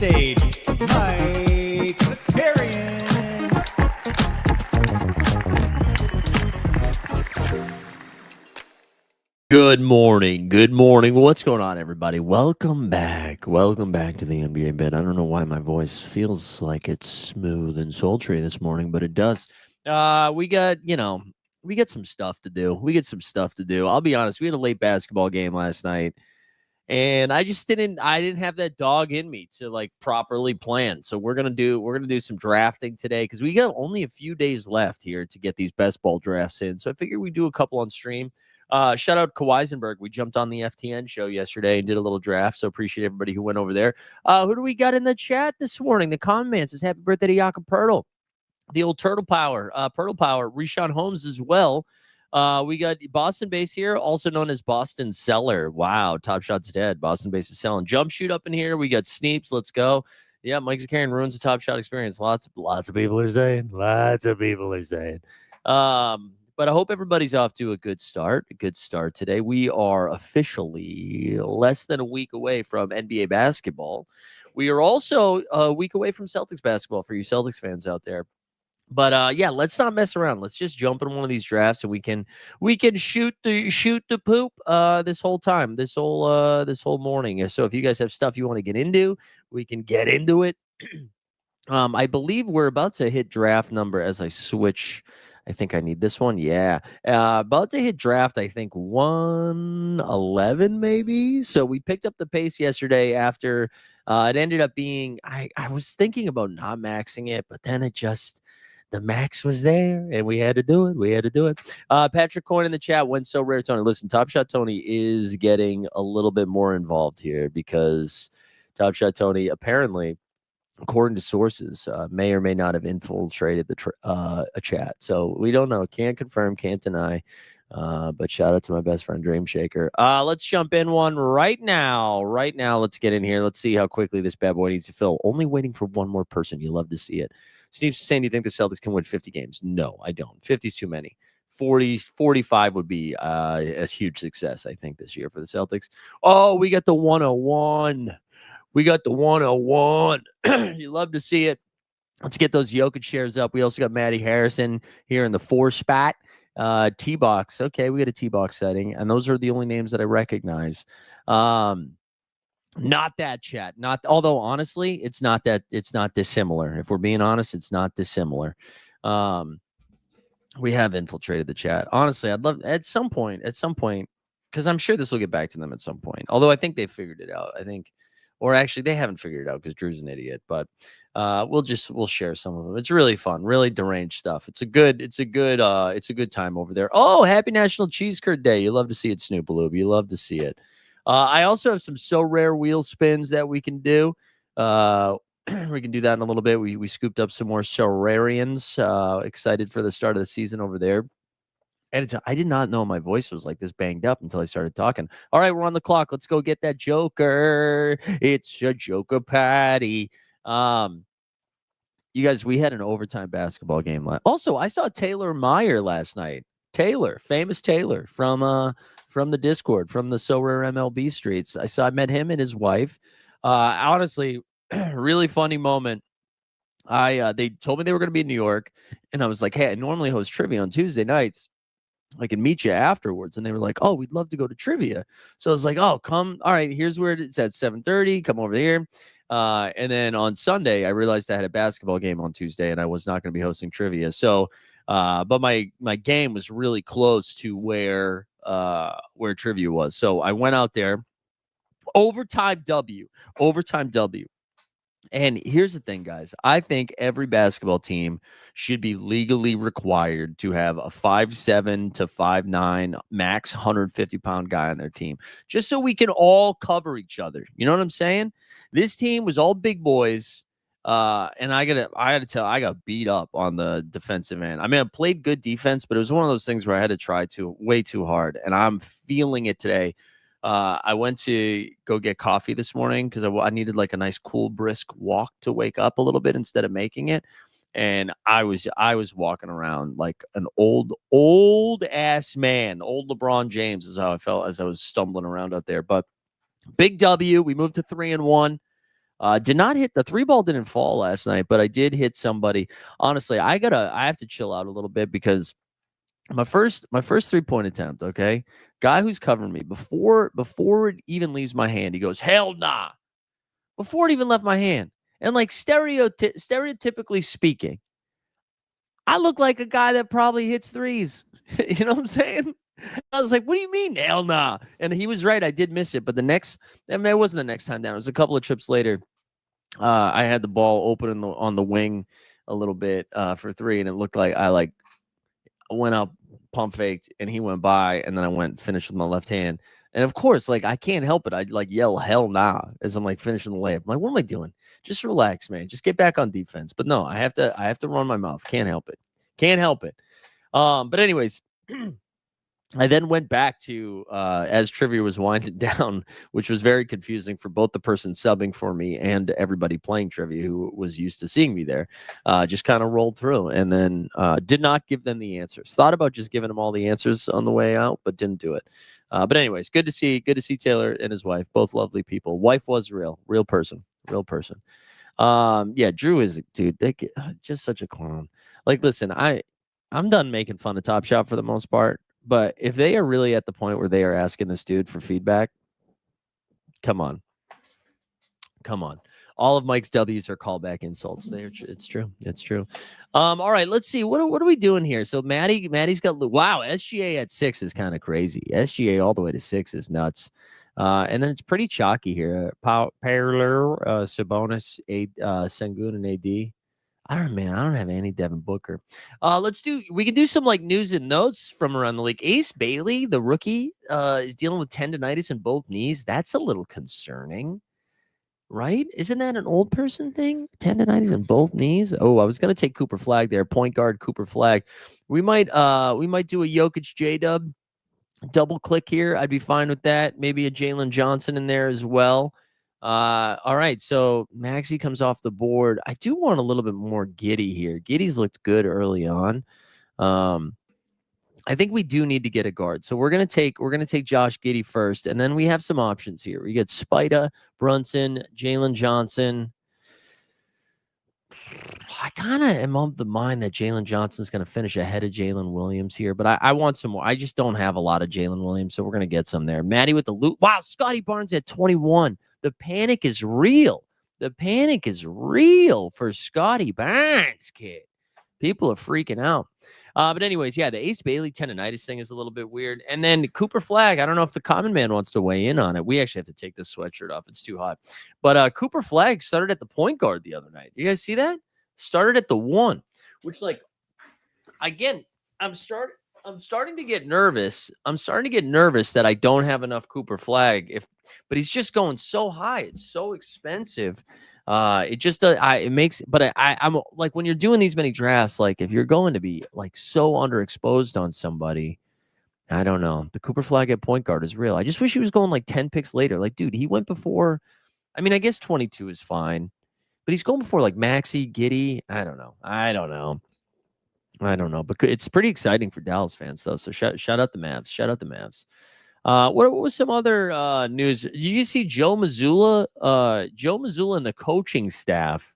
stage, Mike Zakarian. Good morning. Good morning. What's going on, everybody? Welcome back. Welcome back to the NBA bit. I don't know why my voice feels like it's smooth and sultry this morning, but it does. We got some stuff to do. I'll be honest. We had a late basketball game last night, and I didn't have that dog in me to like properly plan. So we're gonna do some drafting today because we got only a few days left here to get these best ball drafts in. So I figured we'd do a couple on stream. Shout out Kawhisenberg. We jumped on the FTN show yesterday and did a little draft. So appreciate everybody who went over there. Who do we got in the chat this morning? The comment says happy birthday to Jakob Pertl. The old Turtle Power, Rishon Holmes as well. We got Boston Base here, also known as Boston Seller. Wow, Top Shot's dead. Boston Base is selling. Jump Shoot up in here. We got Sneeps. Let's go. Yeah, Mike Zakarian ruins the Top Shot experience. Lots of people are saying. But I hope everybody's off to a good start. Today. We are officially less than a week away from NBA basketball. We are also a week away from Celtics basketball for you Celtics fans out there. But yeah, let's not mess around. Let's just jump in one of these drafts and we can shoot the poop this whole time, this whole morning. So if you guys have stuff you want to get into, we can get into it. I believe we're about to hit draft number as I switch. I think I need this one. Yeah. About to hit draft, I think 111 maybe. So we picked up the pace yesterday after it ended up being, I was thinking about not maxing it, but then the max was there and we had to do it. Patrick Coyne in the chat, when so rare, Tony. Listen, Top Shot Tony is getting a little bit more involved here because Top Shot Tony apparently, according to sources, may or may not have infiltrated a chat. So we don't know. Can't confirm, can't deny. But shout out to my best friend, Dream Shaker. Let's jump in one right now. Let's get in here. Let's see how quickly this bad boy needs to fill. Only waiting for one more person. You love to see it. Steve's saying, do you think the Celtics can win 50 games? No, I don't. 50 is too many. 45 would be a huge success, I think, this year for the Celtics. Oh, we got the 101. You love to see it. Let's get those Jokic shares up. We also got Matty Harrison here in the 4 spot. T-Box. Okay, we got a T-Box setting, and those are the only names that I recognize. Not that chat. Although honestly, it's not dissimilar. If we're being honest, it's not dissimilar. We have infiltrated the chat. Honestly, I'd love at some point, because I'm sure this will get back to them at some point. Although I think they figured it out. Or actually, they haven't figured it out because Drew's an idiot. But we'll share some of them. It's really fun, really deranged stuff. It's a good time over there. Oh, happy National Cheese Curd Day! You love to see it, Snoopaloob. You love to see it. I also have some so rare wheel spins that we can do. We can do that in a little bit. We scooped up some more Sorarians. Excited for the start of the season over there. And I did not know my voice was like this banged up until I started talking. All right, we're on the clock. Let's go get that Joker. It's a Joker patty. You guys, we had an overtime basketball game. Also, I saw Taylor Meyer last night. Famous Taylor from the Discord, from the So Rare MLB streets. I met him and his wife. Honestly, really funny moment. They told me they were going to be in New York, and I was like, hey, I normally host trivia on Tuesday nights. I can meet you afterwards. And they were like, oh, we'd love to go to trivia. So I was like, oh, come. All right, here's where it's at 7:30. Come over here. And then on Sunday, I realized I had a basketball game on Tuesday and I was not going to be hosting trivia. So, but my game was really close to where trivia was. So I went out there. Overtime W. And here's the thing, guys. I think every basketball team should be legally required to have a 5'7" to 5'9", max 150-pound guy on their team, just so we can all cover each other. You know what I'm saying? This team was all big boys, and I gotta tell, I got beat up on the defensive end. I mean, I played good defense, but it was one of those things where I had to try way too hard, and I'm feeling it today. I went to go get coffee this morning because I needed like a nice, cool, brisk walk to wake up a little bit instead of making it. And I was walking around like an old ass man. Old LeBron James is how I felt as I was stumbling around out there. But big W. We moved to 3-1. Did not hit the 3 ball didn't fall last night, but I did hit somebody. Honestly, I have to chill out a little bit because my first 3-point attempt, okay? Guy who's covering me before it even leaves my hand, he goes, "Hell nah." Before it even left my hand. And like stereotypically speaking, I look like a guy that probably hits threes. You know what I'm saying? I was like, "What do you mean, hell nah?" And he was right. I did miss it, but I mean, it wasn't the next time down. It was a couple of trips later. I had the ball open on the wing a little bit for three, and it looked like I went up, pump faked, and he went by, and then I went finished with my left hand. And of course, like I can't help it. I like yell hell nah as I'm like finishing the layup. I'm like, what am I doing? Just relax, man. Just get back on defense. But no, I have to run my mouth. Can't help it. Can't help it. But anyways, I then went back to as trivia was winding down, which was very confusing for both the person subbing for me and everybody playing trivia who was used to seeing me there. Just kind of rolled through and then did not give them the answers. Thought about just giving them all the answers on the way out, but didn't do it. But anyways, good to see Taylor and his wife, both lovely people. Wife was real person. Yeah, Drew is dude. Just such a clown. Like, listen, I'm done making fun of Top Shot for the most part. But if they are really at the point where they are asking this dude for feedback, come on. All of Mike's W's are callback insults. It's true. It's true. All right, let's see. What are we doing here? So Maddie's got wow. SGA at 6 is kind of crazy. SGA all the way to 6 is nuts. And then it's pretty chalky here. Parler, Sabonis, Sengun, and AD. I don't know, man. I don't have any Devin Booker. We can do some like news and notes from around the league. Ace Bailey, the rookie, is dealing with tendonitis in both knees. That's a little concerning, right? Isn't that an old person thing? Tendonitis in both knees. Oh, I was gonna take Cooper Flag there. Point guard Cooper Flag. We might do a Jokic J-Dub double click here. I'd be fine with that. Maybe a Jalen Johnson in there as well. All right, so Maxey comes off the board. I do want a little bit more Giddy here. Giddy's looked good early on. I think we do need to get a guard. So we're gonna take Josh Giddy first, and then we have some options here. We get Spida, Brunson, Jalen Johnson. I kind of am of the mind that Jalen Johnson's going to finish ahead of Jalen Williams here, but I want some more. I just don't have a lot of Jalen Williams, so we're going to get some there. Maddie with the loot. Wow, Scotty Barnes at 21. The panic is real. The panic is real for Scotty Barnes, kid. People are freaking out. But anyways, yeah, the Ace Bailey tendonitis thing is a little bit weird. And then Cooper Flag, I don't know if the common man wants to weigh in on it. We actually have to take this sweatshirt off. It's too hot. But Cooper Flag started at the point guard the other night. You guys see that? Started at the 1, which, like, again, I'm starting to get nervous. I'm starting to get nervous that I don't have enough Cooper Flag. But he's just going so high. It's so expensive. It just it makes. But I'm like, when you're doing these many drafts, like if you're going to be like so underexposed on somebody, I don't know. The Cooper Flag at point guard is real. I just wish he was going like 10 picks later. Like, dude, he went before. I mean, I guess 22 is fine. But he's going before like Maxey, Giddy. I don't know. But it's pretty exciting for Dallas fans, though. So shout out the Mavs. What was some other news? Did you see Joe Mazzulla? Joe Mazzulla and the coaching staff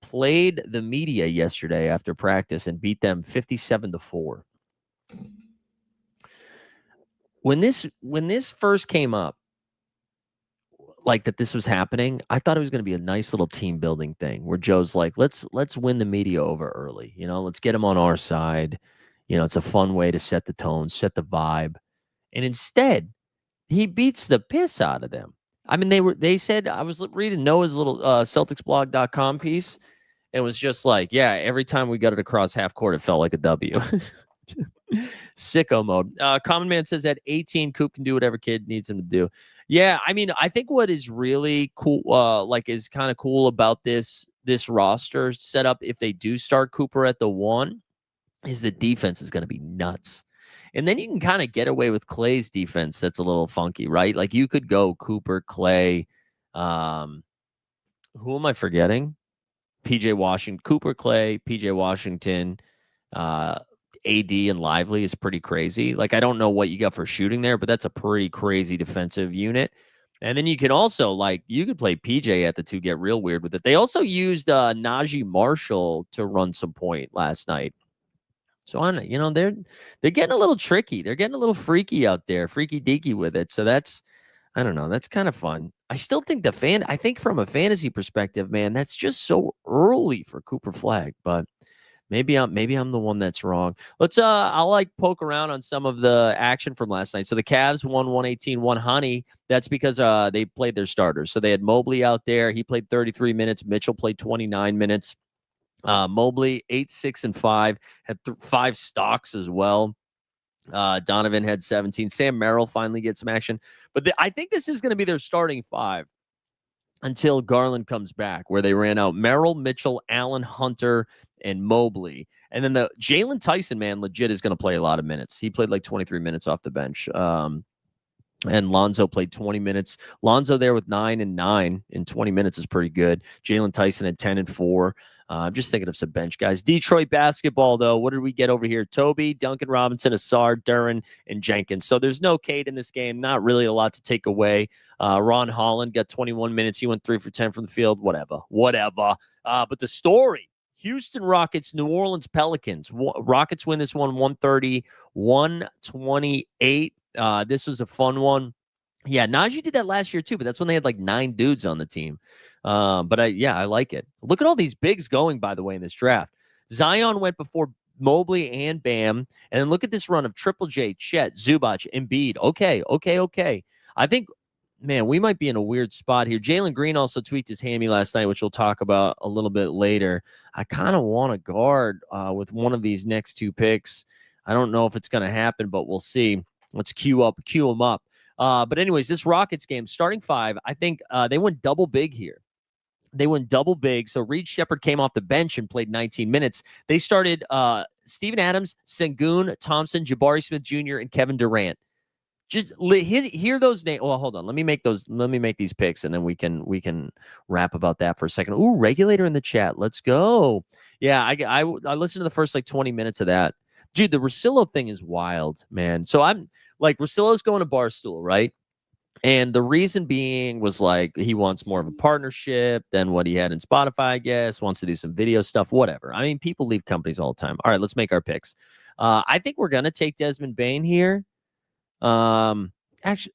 played the media yesterday after practice and beat them 57-4. When this first came up, like that this was happening, I thought it was going to be a nice little team building thing where Joe's like, let's win the media over early. Let's get them on our side. It's a fun way to set the tone, set the vibe. And instead, he beats the piss out of them. I mean, they said, I was reading Noah's little CelticsBlog.com piece. It was just like, yeah, every time we got it across half court, it felt like a W. Sicko mode. Common Man says at 18, Coop can do whatever kid needs him to do. Yeah, I mean, I think what is really cool, is kind of cool about this roster setup, if they do start Cooper at the 1, is the defense is going to be nuts. And then you can kind of get away with Clay's defense that's a little funky, right? Like you could go Cooper, Clay, who am I forgetting? PJ Washington, Cooper, Clay, PJ Washington, AD and Lively is pretty crazy. Like, I don't know what you got for shooting there, but that's a pretty crazy defensive unit. And then you can also, like, you could play PJ at the 2, get real weird with it. They also used Najee Marshall to run some point last night. So they're getting a little tricky. They're getting a little freaky out there, freaky deaky with it. So that's, I don't know, that's kind of fun. I still think I think from a fantasy perspective, man, that's just so early for Cooper Flag, but maybe I'm the one that's wrong. I'll like poke around on some of the action from last night. So the Cavs won 118, Honey. That's because they played their starters. So they had Mobley out there. He played 33 minutes. Mitchell played 29 minutes. Mobley 8, 6, and 5 had 5 stocks as well. Donovan had 17. Sam Merrill finally gets some action, but I think this is going to be their starting 5 until Garland comes back, where they ran out Merrill, Mitchell, Allen, Hunter, and Mobley. And then the Jalen Tyson, man, legit is going to play a lot of minutes. He played like 23 minutes off the bench. And Lonzo played 20 minutes. Lonzo there with 9 and 9 in 20 minutes is pretty good. Jalen Tyson at 10 and 4. I'm just thinking of some bench guys. Detroit basketball, though. What did we get over here? Toby, Duncan Robinson, Asar, Duren, and Jenkins. So there's no Cade in this game. Not really a lot to take away. Ron Holland got 21 minutes. He went 3 for 10 from the field. Whatever. But the story, Houston Rockets, New Orleans Pelicans. Rockets win this one 130-128. This was a fun one. Yeah, Najee did that last year too, but that's when they had like 9 dudes on the team. But I like it. Look at all these bigs going, by the way, in this draft. Zion went before Mobley and Bam. And then look at this run of Triple J, Chet, Zubac, Embiid. Okay. I think, man, we might be in a weird spot here. Jalen Green also tweaked his hammy last night, which we'll talk about a little bit later. I kind of want to guard with one of these next 2 picks. I don't know if it's going to happen, but we'll see. Let's queue them up. But anyways, this Rockets game, starting 5, I think they went double big here. They went double big. So Reed Shepherd came off the bench and played 19 minutes. They started Steven Adams, Sengun, Thompson, Jabari Smith Jr., and Kevin Durant. Just hear those names. Well, hold on. Let me make these picks, and then we can rap about that for a second. Ooh, regulator in the chat. Let's go. Yeah, I listened to the first like 20 minutes of that. Dude, the Russillo thing is wild, man. So I'm like, Russillo's going to Barstool, right? And the reason being was like he wants more of a partnership than what he had in Spotify, I guess, wants to do some video stuff, whatever. I mean, people leave companies all the time. All right, let's make our picks. I think we're going to take Desmond Bane here. Actually,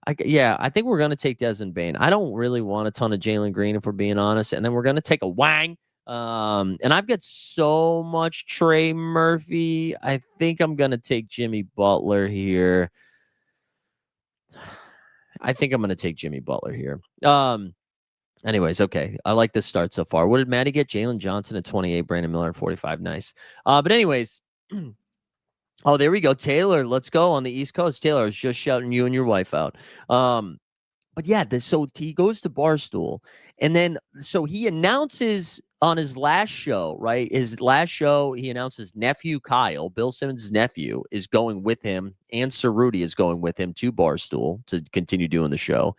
I think we're going to take Desmond Bane. I don't really want a ton of Jalen Green, if we're being honest. And then we're going to take a Wang. And I've got so much Trey Murphy. I think I'm going to take Jimmy Butler here. Anyways, okay. I like this start so far. What did Maddie get? Jalen Johnson at 28, Brandon Miller at 45. Nice. But anyways, oh, there we go. Taylor, let's go on the East Coast. Taylor, I was just shouting you and your wife out. But yeah, so he goes to Barstool, and then so he announces on his last show, right? His last show, he announced his nephew Kyle, Bill Simmons' nephew, is going with him, and Cerruti is going with him to Barstool to continue doing the show.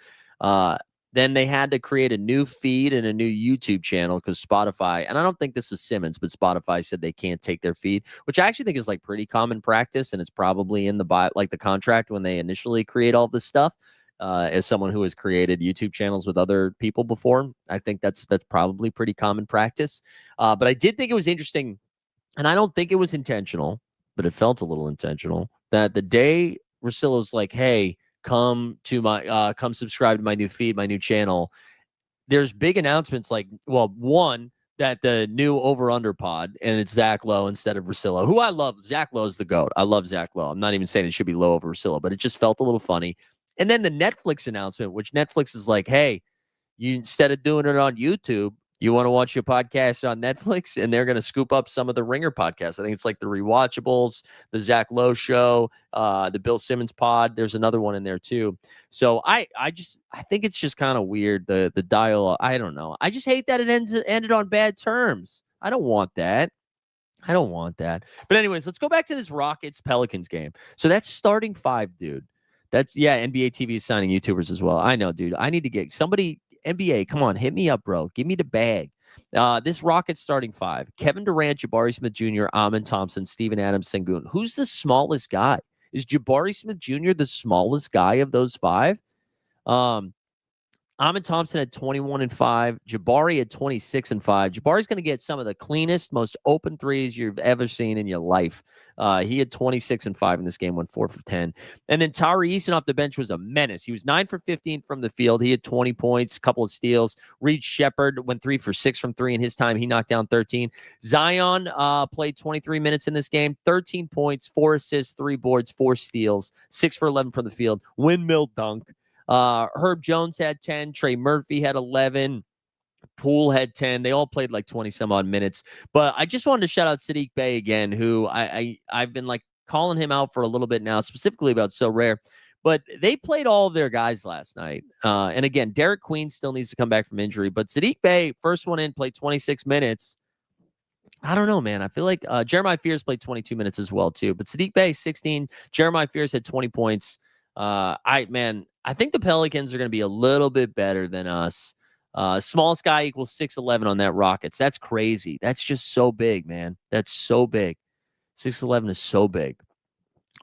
Then they had to create a new feed and a new YouTube channel because Spotify, and I don't think this was Simmons, but Spotify said they can't take their feed, which I actually think is like pretty common practice, and it's probably in the contract when they initially create all this stuff. As someone who has created YouTube channels with other people before, I think that's probably pretty common practice. But I did think it was interesting, and I don't think it was intentional, but it felt a little intentional, that the day Russillo's like, hey, come subscribe to my new feed, my new channel, there's big announcements like, well, one, that the new over-under pod, and it's Zach Lowe instead of Russillo, who I love. Zach Lowe's the GOAT. I love Zach Lowe. I'm not even saying it should be Lowe over Russillo, but it just felt a little funny. And then the Netflix announcement, which Netflix is like, hey, you instead of doing it on YouTube, you want to watch your podcast on Netflix, and they're going to scoop up some of the Ringer podcasts. I think it's like the Rewatchables, the Zach Lowe Show, the Bill Simmons pod. There's another one in there too. So I think it's just kind of weird, the dialogue. I don't know. I just hate that it ended on bad terms. I don't want that. But anyways, let's go back to this Rockets Pelicans game. So that's starting 5, dude. NBA TV is signing YouTubers as well. I know, dude. I need to get somebody. NBA, come on, hit me up, bro. Give me the bag. This Rockets starting 5: Kevin Durant, Jabari Smith Jr., Amen Thompson, Steven Adams, Sengun. Who's the smallest guy? Is Jabari Smith Jr. the smallest guy of those 5? Ahmed Thompson had 21 and 5. Jabari had 26 and 5. Jabari's going to get some of the cleanest, most open threes you've ever seen in your life. He had 26 and 5 in this game, went 4 for 10. And then Tari Eason off the bench was a menace. He was 9 for 15 from the field. He had 20 points, a couple of steals. Reed Shepard went 3 for 6 from 3 in his time. He knocked down 13. Zion played 23 minutes in this game, 13 points, 4 assists, 3 boards, 4 steals, 6 for 11 from the field. Windmill dunk. Herb Jones had 10. Trey Murphy had 11. Poole had 10. They all played like 20 some odd minutes. But I just wanted to shout out Sadiq Bey again, who I've been like calling him out for a little bit now, specifically about So Rare. But they played all of their guys last night. And again, Derek Queen still needs to come back from injury. But Sadiq Bey, first one in, played 26 minutes. I don't know, man. I feel like Jeremiah Fears played 22 minutes as well, too. But Sadiq Bey, 16. Jeremiah Fears had 20 points. I think the Pelicans are going to be a little bit better than us. Smallest guy equals 6'11" on that Rockets. That's crazy. That's just so big, man. That's so big. 6'11" is so big.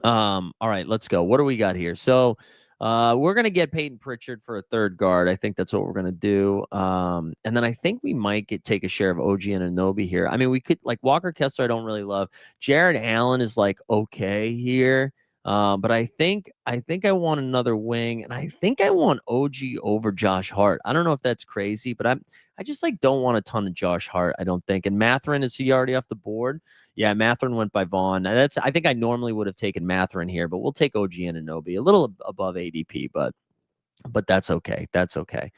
All right, let's go. What do we got here? So we're going to get Peyton Pritchard for a third guard. I think that's what we're going to do. And then I think we might take a share of OG and Anunoby here. I mean, we could, like, Walker Kessler I don't really love. Jared Allen is like okay here. But I think I want another wing, and I think I want OG over Josh Hart. I don't know if that's crazy, but I just like don't want a ton of Josh Hart, I don't think. And Mathurin, is he already off the board? Yeah, Mathurin went by Vaughn. I think I normally would have taken Mathurin here, but we'll take OG and Anunoby. A little above ADP, but that's okay. That's okay.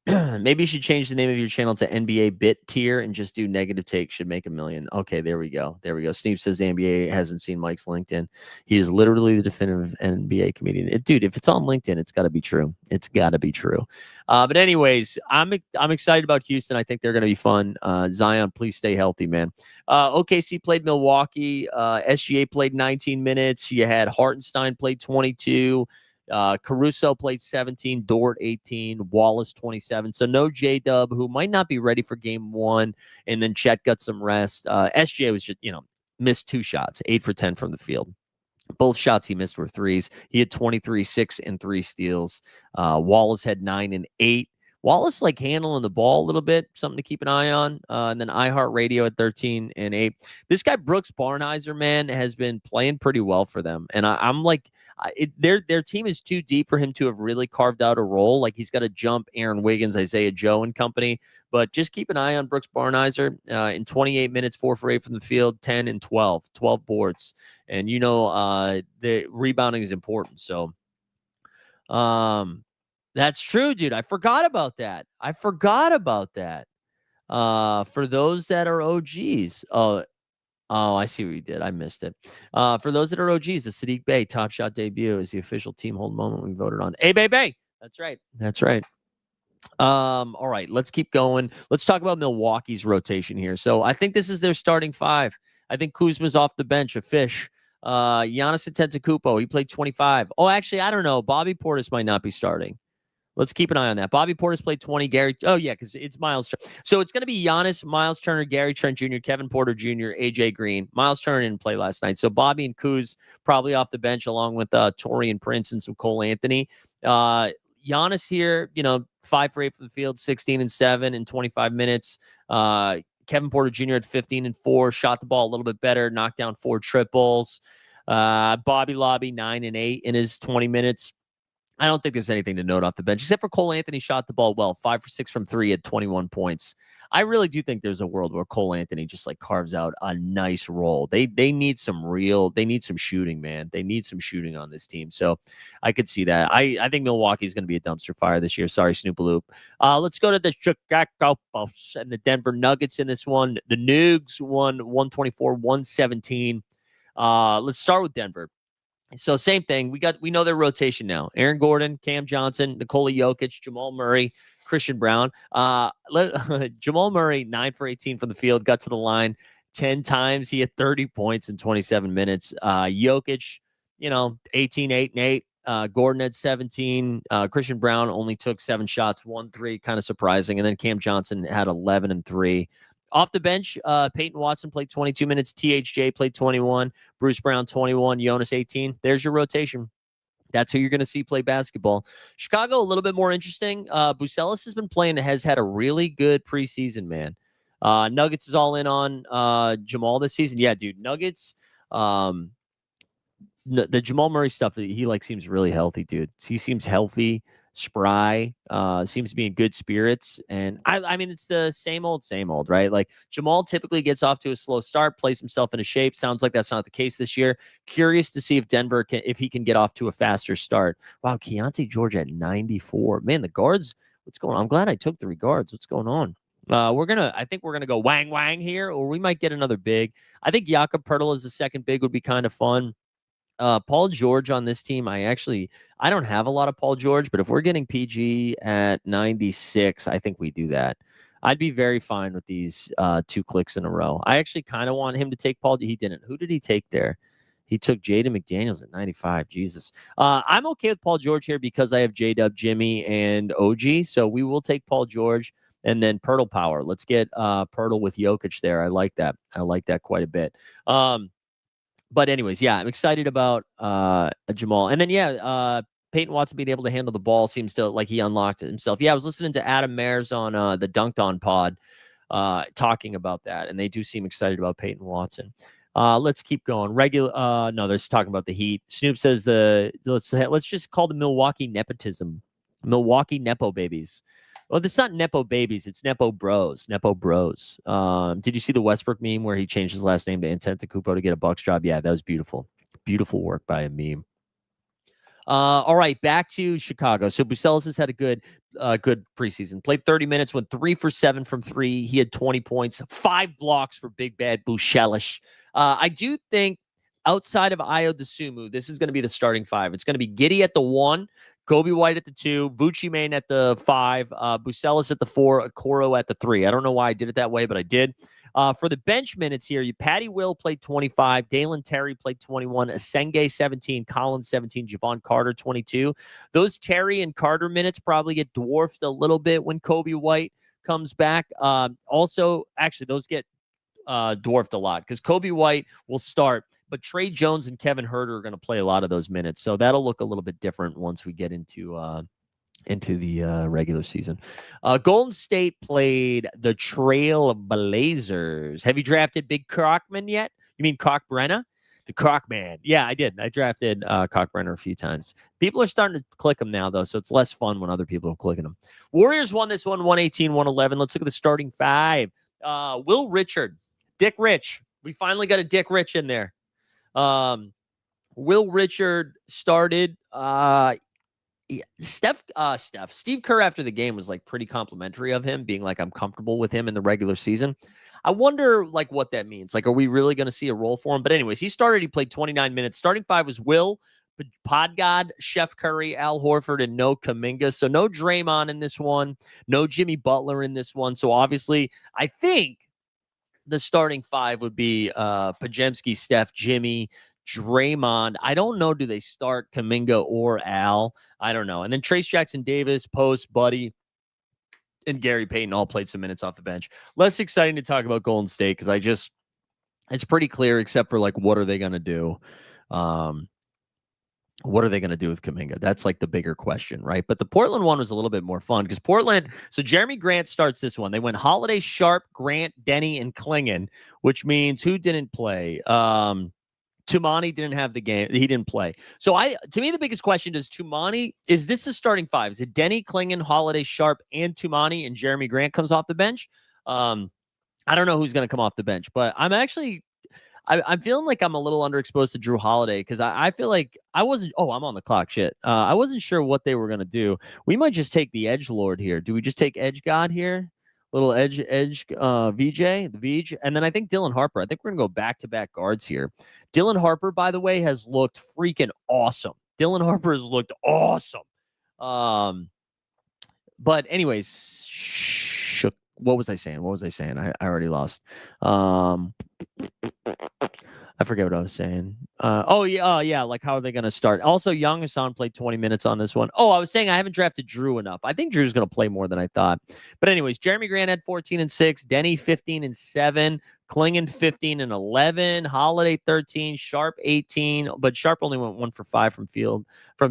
Maybe you should change the name of your channel to NBA Bit Tier and just do negative take. Should make $1 million. Okay, there we go. There we go. Steve says the NBA hasn't seen Mike's LinkedIn. He is literally the definitive NBA comedian. Dude, if it's on LinkedIn, it's got to be true. It's got to be true. But anyways, I'm excited about Houston. I think they're going to be fun. Zion, please stay healthy, man. OKC played Milwaukee. SGA played 19 minutes. You had Hartenstein played 22. Caruso played 17, Dort 18, Wallace 27. So no J-Dub, who might not be ready for game 1. And then Chet got some rest. SGA was just, missed 2 shots, 8 for 10 from the field. Both shots he missed were threes. He had 23, 6 and 3 steals. Wallace had 9 and 8. Wallace like handling the ball a little bit, something to keep an eye on. And then iHeartRadio at 13 and 8. This guy Brooks Barnhizer, man, has been playing pretty well for them. And I'm like, their team is too deep for him to have really carved out a role. Like he's got to jump Aaron Wiggins, Isaiah Joe and company. But just keep an eye on Brooks Barnhizer. In 28 minutes, 4 for 8 from the field, 10 and 12 boards. And the rebounding is important. So, that's true, dude. I forgot about that. For those that are OGs. Oh, I see what you did. I missed it. For those that are OGs, the Sadiq Bey Top Shot debut is the official team hold moment we voted on. Hey, Bay. That's right. All right, let's keep going. Let's talk about Milwaukee's rotation here. So I think this is their starting 5. I think Kuzma's off the bench, a fish. Giannis Antetokounmpo, he played 25. Oh, actually, I don't know. Bobby Portis might not be starting. Let's keep an eye on that. Bobby Portis played 20. Gary. Oh, yeah, because it's Miles. So it's going to be Giannis, Miles Turner, Gary Trent Jr., Kevin Porter Jr., AJ Green. Miles Turner didn't play last night. So Bobby and Kuz probably off the bench along with Torian Prince and some Cole Anthony. Giannis here, 5 for 8 from the field, 16 and 7 in 25 minutes. Kevin Porter Jr. at 15 and 4, shot the ball a little bit better, knocked down 4 triples. Bobby Lobby 9 and 8 in his 20 minutes. I don't think there's anything to note off the bench, except for Cole Anthony shot the ball well, 5 for 6 from 3 at 21 points. I really do think there's a world where Cole Anthony just like carves out a nice role. They need some shooting, man. They need some shooting on this team. So I could see that. I think Milwaukee's going to be a dumpster fire this year. Sorry, Snoopaloop. Let's go to the Chicago Bulls and the Denver Nuggets in this one. The Nugs won 124-117. Let's start with Denver. So same thing. We know their rotation now. Aaron Gordon, Cam Johnson, Nikola Jokic, Jamal Murray, Christian Brown. Jamal Murray, 9 for 18 from the field, got to the line 10 times. He had 30 points in 27 minutes. Jokic, 18, 8, and 8. Gordon had 17. Christian Brown only took 7 shots, 1 3, kind of surprising. And then Cam Johnson had 11 and 3. Off the bench, Peyton Watson played 22 minutes. THJ played 21. Bruce Brown, 21. Jonas, 18. There's your rotation. That's who you're going to see play basketball. Chicago, a little bit more interesting. Bucelis has been playing, has had a really good preseason, man. Nuggets is all in on Jamal this season. Yeah, dude. Nuggets, um, the Jamal Murray stuff, he like seems really healthy, dude. He seems healthy, spry, seems to be in good spirits. And I mean, it's the same old, right? Like Jamal typically gets off to a slow start, plays himself into shape. Sounds like that's not the case this year. Curious to see if Denver can, if he can get off to a faster start. Wow, Keontae George at 94. Man, the guards, what's going on? I'm glad I took 3 guards. What's going on? I think we're gonna go wang here, or we might get another big. I think Jakob Pertl as the second big would be kind of fun. Paul George on this team, I don't have a lot of Paul George, but if we're getting PG at 96, I think we do that. I'd be very fine with these 2 clicks in a row. I actually kind of want him to take Paul. He didn't. Who did he take there? He took Jaden McDaniels at 95. Jesus. I'm okay with Paul George here because I have J-Dub, Jimmy, and OG. So we will take Paul George and then Pirtle power. Let's get Pirtle with Jokic there. I like that. I like that quite a bit. But anyways, yeah, I'm excited about Jamal. And then, Peyton Watson being able to handle the ball seems to like he unlocked it himself. Yeah, I was listening to Adam Mares on the Dunked On pod talking about that, and they do seem excited about Peyton Watson. Let's keep going. No, they're just talking about the Heat. Snoop says let's just call the Milwaukee nepotism, Milwaukee nepo babies. Well, it's not Nepo babies. It's Nepo bros. Nepo bros. Did you see the Westbrook meme where he changed his last name to Antetokounmpo to get a Bucks job? Yeah, that was beautiful. Beautiful work by a meme. All right, back to Chicago. So Bucelis has had a good preseason. Played 30 minutes, went 3 for 7 from 3. He had 20 points, 5 blocks for Big Bad Bucelis. I do think outside of Ayo Dosunmu, this is going to be the starting 5. It's going to be Giddey at the 1, Kobe White at the 2, Vucci Main at the 5, Bucelis at the 4, Okoro at the 3. I don't know why I did it that way, but I did. For the bench minutes here, Patty Will played 25, Dalen Terry played 21, Asenge 17, Collins 17, Javon Carter 22. Those Terry and Carter minutes probably get dwarfed a little bit when Kobe White comes back. Also, actually, those get dwarfed a lot because Kobe White will start, but Trey Jones and Kevin Huerter are going to play a lot of those minutes. So that'll look a little bit different once we get into the regular season. Golden State played the Trail Blazers. Have you drafted Big Crockman yet? You mean Cockbrenner? The Crockman. Yeah, I did. I drafted Cockbrenner a few times. People are starting to click them now, though, so it's less fun when other people are clicking them. Warriors won this one, 118-111. Let's look at the starting 5. Will Richard. Dick Rich. We finally got a Dick Rich in there. Will Richard started. Steve Kerr after the game was like pretty complimentary of him, being like, I'm comfortable with him in the regular season. I wonder like what that means. Like, are we really going to see a role for him? But anyways, he started. He played 29 minutes. Starting 5 was Will, Podgod, Chef Curry, Al Horford, and no Kuminga. So no Draymond in this one. No Jimmy Butler in this one. So obviously, I think the starting 5 would be Pajemski, Steph, Jimmy, Draymond. I don't know. Do they start Kuminga or Al? I don't know. And then Trace Jackson Davis, Post, Buddy, and Gary Payton all played some minutes off the bench. Less exciting to talk about Golden State because it's pretty clear, except for like, what are they going to do? What are they going to do with Kuminga? That's like the bigger question, right? But the Portland one was a little bit more fun because Portland, so Jeremy Grant starts this one. They went Holiday, Sharp, Grant, Denny, and Klingon, which means who didn't play? Tumani didn't have the game. He didn't play. So to me, the biggest question is is this the starting 5? Is it Denny, Klingon, Holiday, Sharp, and Tumani, and Jeremy Grant comes off the bench? I don't know who's going to come off the bench, but I'm feeling like I'm a little underexposed to Drew Holiday because I feel like I wasn't. Oh, I'm on the clock. Shit. I wasn't sure what they were going to do. We might just take the Edge Lord here. Do we just take Edge God here? Little Edge, VJ, the Vij. And then I think Dylan Harper. I think we're going to go back-to-back guards here. Dylan Harper, by the way, has looked freaking awesome. Dylan Harper has looked awesome. But anyways, what was I saying? I already lost. I forget what I was saying. Yeah. Like, how are they going to start? Also, Young Hassan played 20 minutes on this one. Oh, I was saying I haven't drafted Drew enough. I think Drew's going to play more than I thought. But anyways, Jeremy Grant had 14-6, Denny 15-7, Klingon 15-11, Holiday 13, Sharp 18. But Sharp only went 1 for 5 from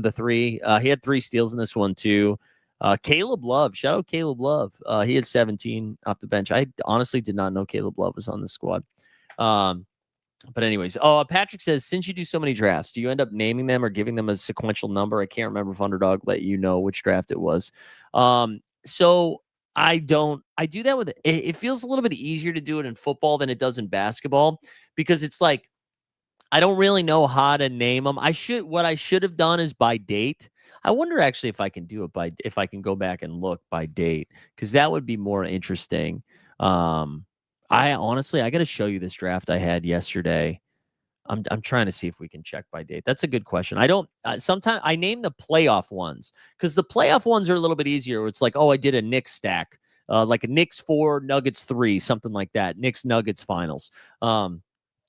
the three. He had 3 steals in this one too. Caleb Love, shout out Caleb Love. He had 17 off the bench. I honestly did not know Caleb Love was on the squad. But anyways, Patrick says, since you do so many drafts, do you end up naming them or giving them a sequential number? I can't remember if Underdog let you know which draft it was. So I don't. I do that with it. It feels a little bit easier to do it in football than it does in basketball because it's like I don't really know how to name them. What I should have done is by date. I wonder actually if I can do it if I can go back and look by date because that would be more interesting. I honestly, I got to show you this draft I had yesterday. I'm trying to see if we can check by date. That's a good question. I don't. Sometimes I name the playoff ones because the playoff ones are a little bit easier. It's like, oh, I did a Knicks stack, like a Knicks 4, Nuggets 3, something like that. Knicks Nuggets finals. Hold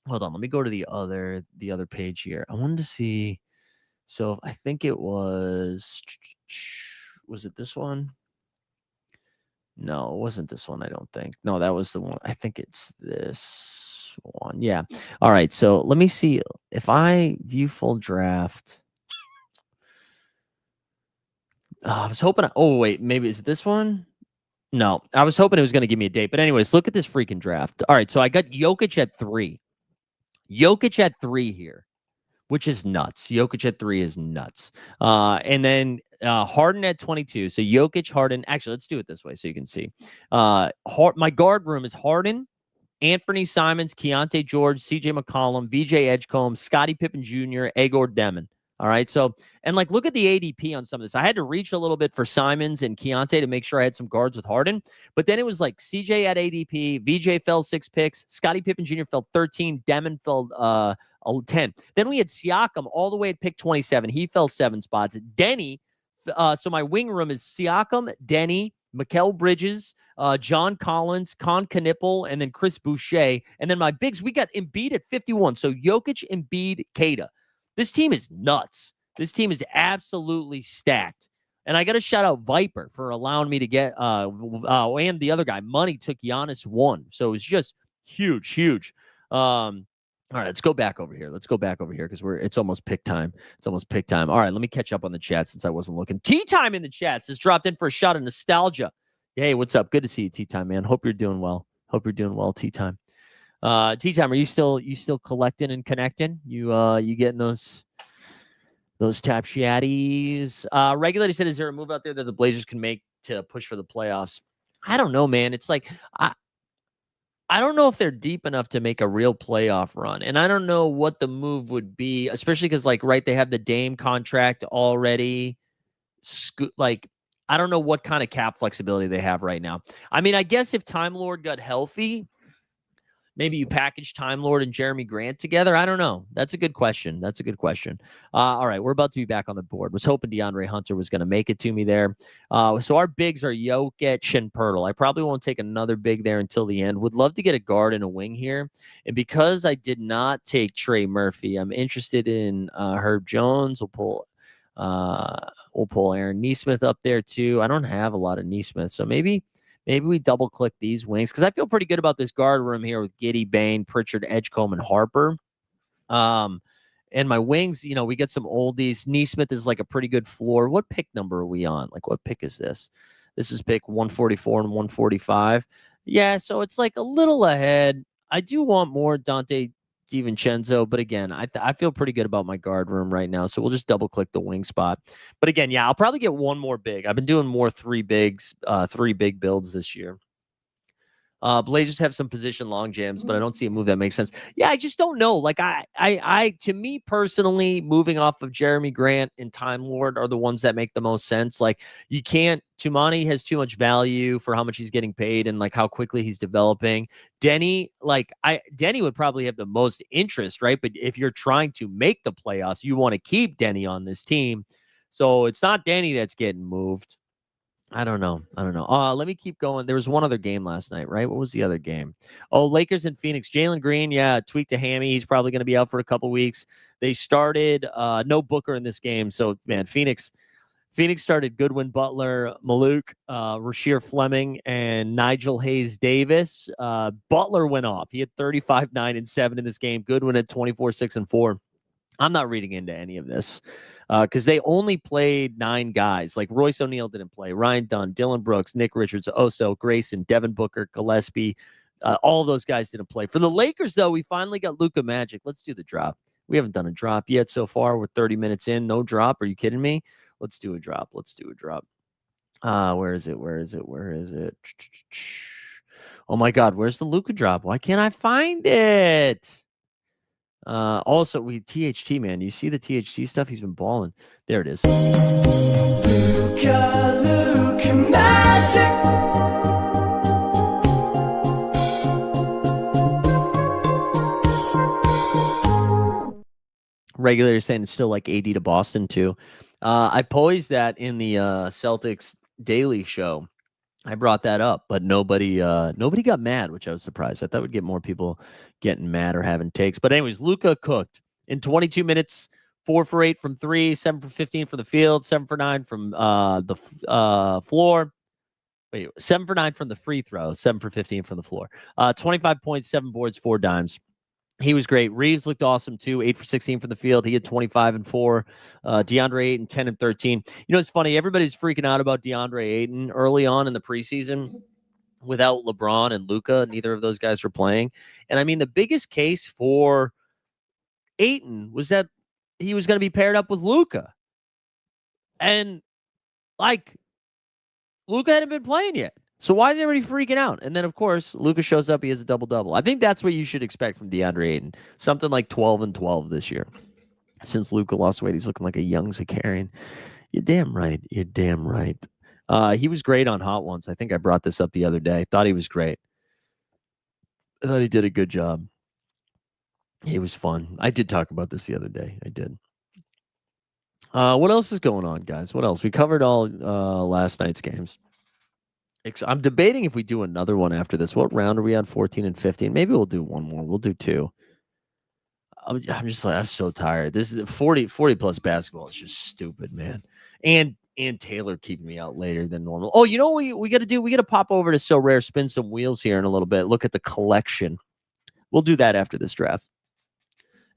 on, let me go to the other page here. I wanted to see. So I think it was it this one? No, it wasn't this one, I don't think. No, that was the one. I think it's this one. Yeah. All right. So let me see if I view full draft. I was hoping. Oh, wait. Maybe is it this one? No, I was hoping it was going to give me a date. But anyways, look at this freaking draft. All right. So I got Jokic at 3. Jokic at 3 here, which is nuts. Jokic at 3 is nuts. And then Harden at 22. So Jokic, Harden. Actually, let's do it this way so you can see. My guard room is Harden, Anthony Simons, Keontae George, CJ McCollum, VJ Edgecombe, Scottie Pippen Jr., Agor Demon. All right. So, and like, look at the ADP on some of this. I had to reach a little bit for Simons and Keontae to make sure I had some guards with Harden. But then it was like CJ at ADP, VJ fell 6 picks, Scottie Pippen Jr. fell 13, Demon fell 10. Then we had Siakam all the way at pick 27. He fell 7 spots. Denny. So my wing room is Siakam, Denny, Mikal Bridges, John Collins, Con Knipple, and then Chris Boucher. And then my bigs, we got Embiid at 51. So Jokic, Embiid, Kada. This team is nuts. This team is absolutely stacked. And I got to shout out Viper for allowing me to get, and the other guy, Money took Giannis 1. So it was just huge, huge. All right, let's go back over here. Because it's almost pick time. All right, let me catch up on the chat since I wasn't looking. Tea Time in the chats has dropped in for a shot of nostalgia. Hey, what's up? Good to see you, Tea Time, man. Hope you're doing well. Tea Time. Tea Time, are you still collecting and connecting? You getting those tap shatties? Regulator said, is there a move out there that the Blazers can make to push for the playoffs? I don't know, man. It's like I don't know if they're deep enough to make a real playoff run. And I don't know what the move would be, especially because, like, right, they have the Dame contract already. Like, I don't know what kind of cap flexibility they have right now. I mean, I guess if Time Lord got healthy, maybe you package Time Lord and Jeremy Grant together. I don't know. That's a good question. All right, we're about to be back on the board. Was hoping DeAndre Hunter was going to make it to me there. So our bigs are Jokic and Pirtle. I probably won't take another big there until the end. Would love to get a guard and a wing here. And because I did not take Trey Murphy, I'm interested in Herb Jones. We'll pull Aaron Nesmith up there too. I don't have a lot of Nesmith, so maybe we double click these wings because I feel pretty good about this guard room here with Giddey, Bain, Pritchard, Edgecombe, and Harper. And my wings, we get some oldies. Nesmith is like a pretty good floor. What pick number are we on? Like, what pick is this? This is pick 144 and 145. Yeah, so it's like a little ahead. I do want more Dante DiVincenzo, but again, I feel pretty good about my guard room right now, so we'll just double click the wing spot. But again, yeah, I'll probably get one more big. I've been doing more 3 big builds this year. Blazers have some position long jams, but I don't see a move that makes sense. Yeah, I just don't know. Like I to me personally, moving off of Jeremy Grant and Time Lord are the ones that make the most sense. Like you can't. Tumani has too much value for how much he's getting paid and like how quickly he's developing. Denny would probably have the most interest, right? But if you're trying to make the playoffs, you want to keep Denny on this team. So it's not Denny that's getting moved. I don't know. Let me keep going. There was one other game last night, right? What was the other game? Oh, Lakers and Phoenix. Jalen Green, yeah, tweaked a hammy. He's probably going to be out for a couple weeks. They started no Booker in this game, so man, Phoenix started Goodwin, Butler, Maluk, Rasheer Fleming, and Nigel Hayes Davis. Butler went off. He had 35, 9, and 7 in this game. Goodwin had 24, 6, and 4. I'm not reading into any of this because they only played 9 guys. Like Royce O'Neal didn't play. Ryan Dunn, Dylan Brooks, Nick Richards, Oso, Grayson, Devin Booker, Gillespie. All of those guys didn't play. For the Lakers, though, we finally got Luka Magic. Let's do the drop. We haven't done a drop yet so far. We're 30 minutes in. No drop. Are you kidding me? Let's do a drop. Where is it? Oh, my God. Where's the Luka drop? Why can't I find it? Also, we THT, man. You see the THT stuff? He's been balling. There it is. Luka Magic. Regulators saying it's still like AD to Boston too. I posed that in the Celtics Daily Show. I brought that up, but nobody got mad, which I was surprised. I thought we'd get more people getting mad or having takes. But anyways, Luka cooked in 22 minutes, 4 for 8 from 3, 7 for 15 from the field, 7 for 9 from the floor. Wait, 7 for 9 from the free throw, 7 for 15 from the floor. 25 points, 7 boards, 4 dimes. He was great. Reeves looked awesome too. 8 for 16 from the field. He had 25 and 4. DeAndre Ayton 10 and 13. You know, it's funny. Everybody's freaking out about DeAndre Ayton early on in the preseason without LeBron and Luka. Neither of those guys were playing. And I mean, the biggest case for Ayton was that he was going to be paired up with Luka. And like, Luka hadn't been playing yet. So why is everybody freaking out? And then, of course, Luka shows up. He has a double-double. I think that's what you should expect from DeAndre Ayton. Something like 12 and 12 this year. Since Luka lost weight, he's looking like a young Zakarian. You're damn right. He was great on Hot Ones. I think I brought this up the other day. Thought he was great. I thought he did a good job. He was fun. I did talk about this the other day. I did. What else is going on, guys? What else? We covered all last night's games. I'm debating if we do another one after this. What round are we on? 14 and 15. Maybe we'll do one more. We'll do 2. I'm just like, I'm so tired. This is 40 plus basketball. It's just stupid, man. And Taylor keeping me out later than normal. Oh, you know what we got to do? We got to pop over to So Rare, spin some wheels here in a little bit. Look at the collection. We'll do that after this draft.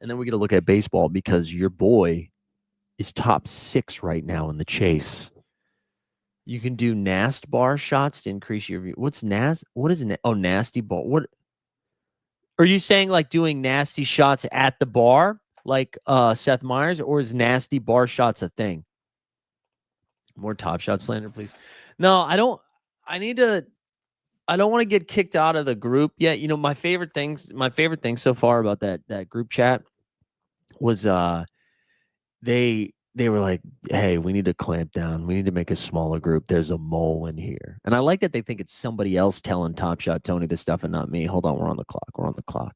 And then we got to look at baseball because your boy is top 6 right now in the chase. You can do NAST bar shots to increase your view. What's NAST? What is it? Oh, nasty bar. What are you saying? Like doing nasty shots at the bar, like Seth Meyers, or is nasty bar shots a thing? More Top Shot slander, please. No, I don't. I don't want to get kicked out of the group yet. You know, my favorite thing so far about that group chat was they were like, hey, we need to clamp down. We need to make a smaller group. There's a mole in here. And I like that they think it's somebody else telling Top Shot Tony this stuff and not me. Hold on, we're on the clock.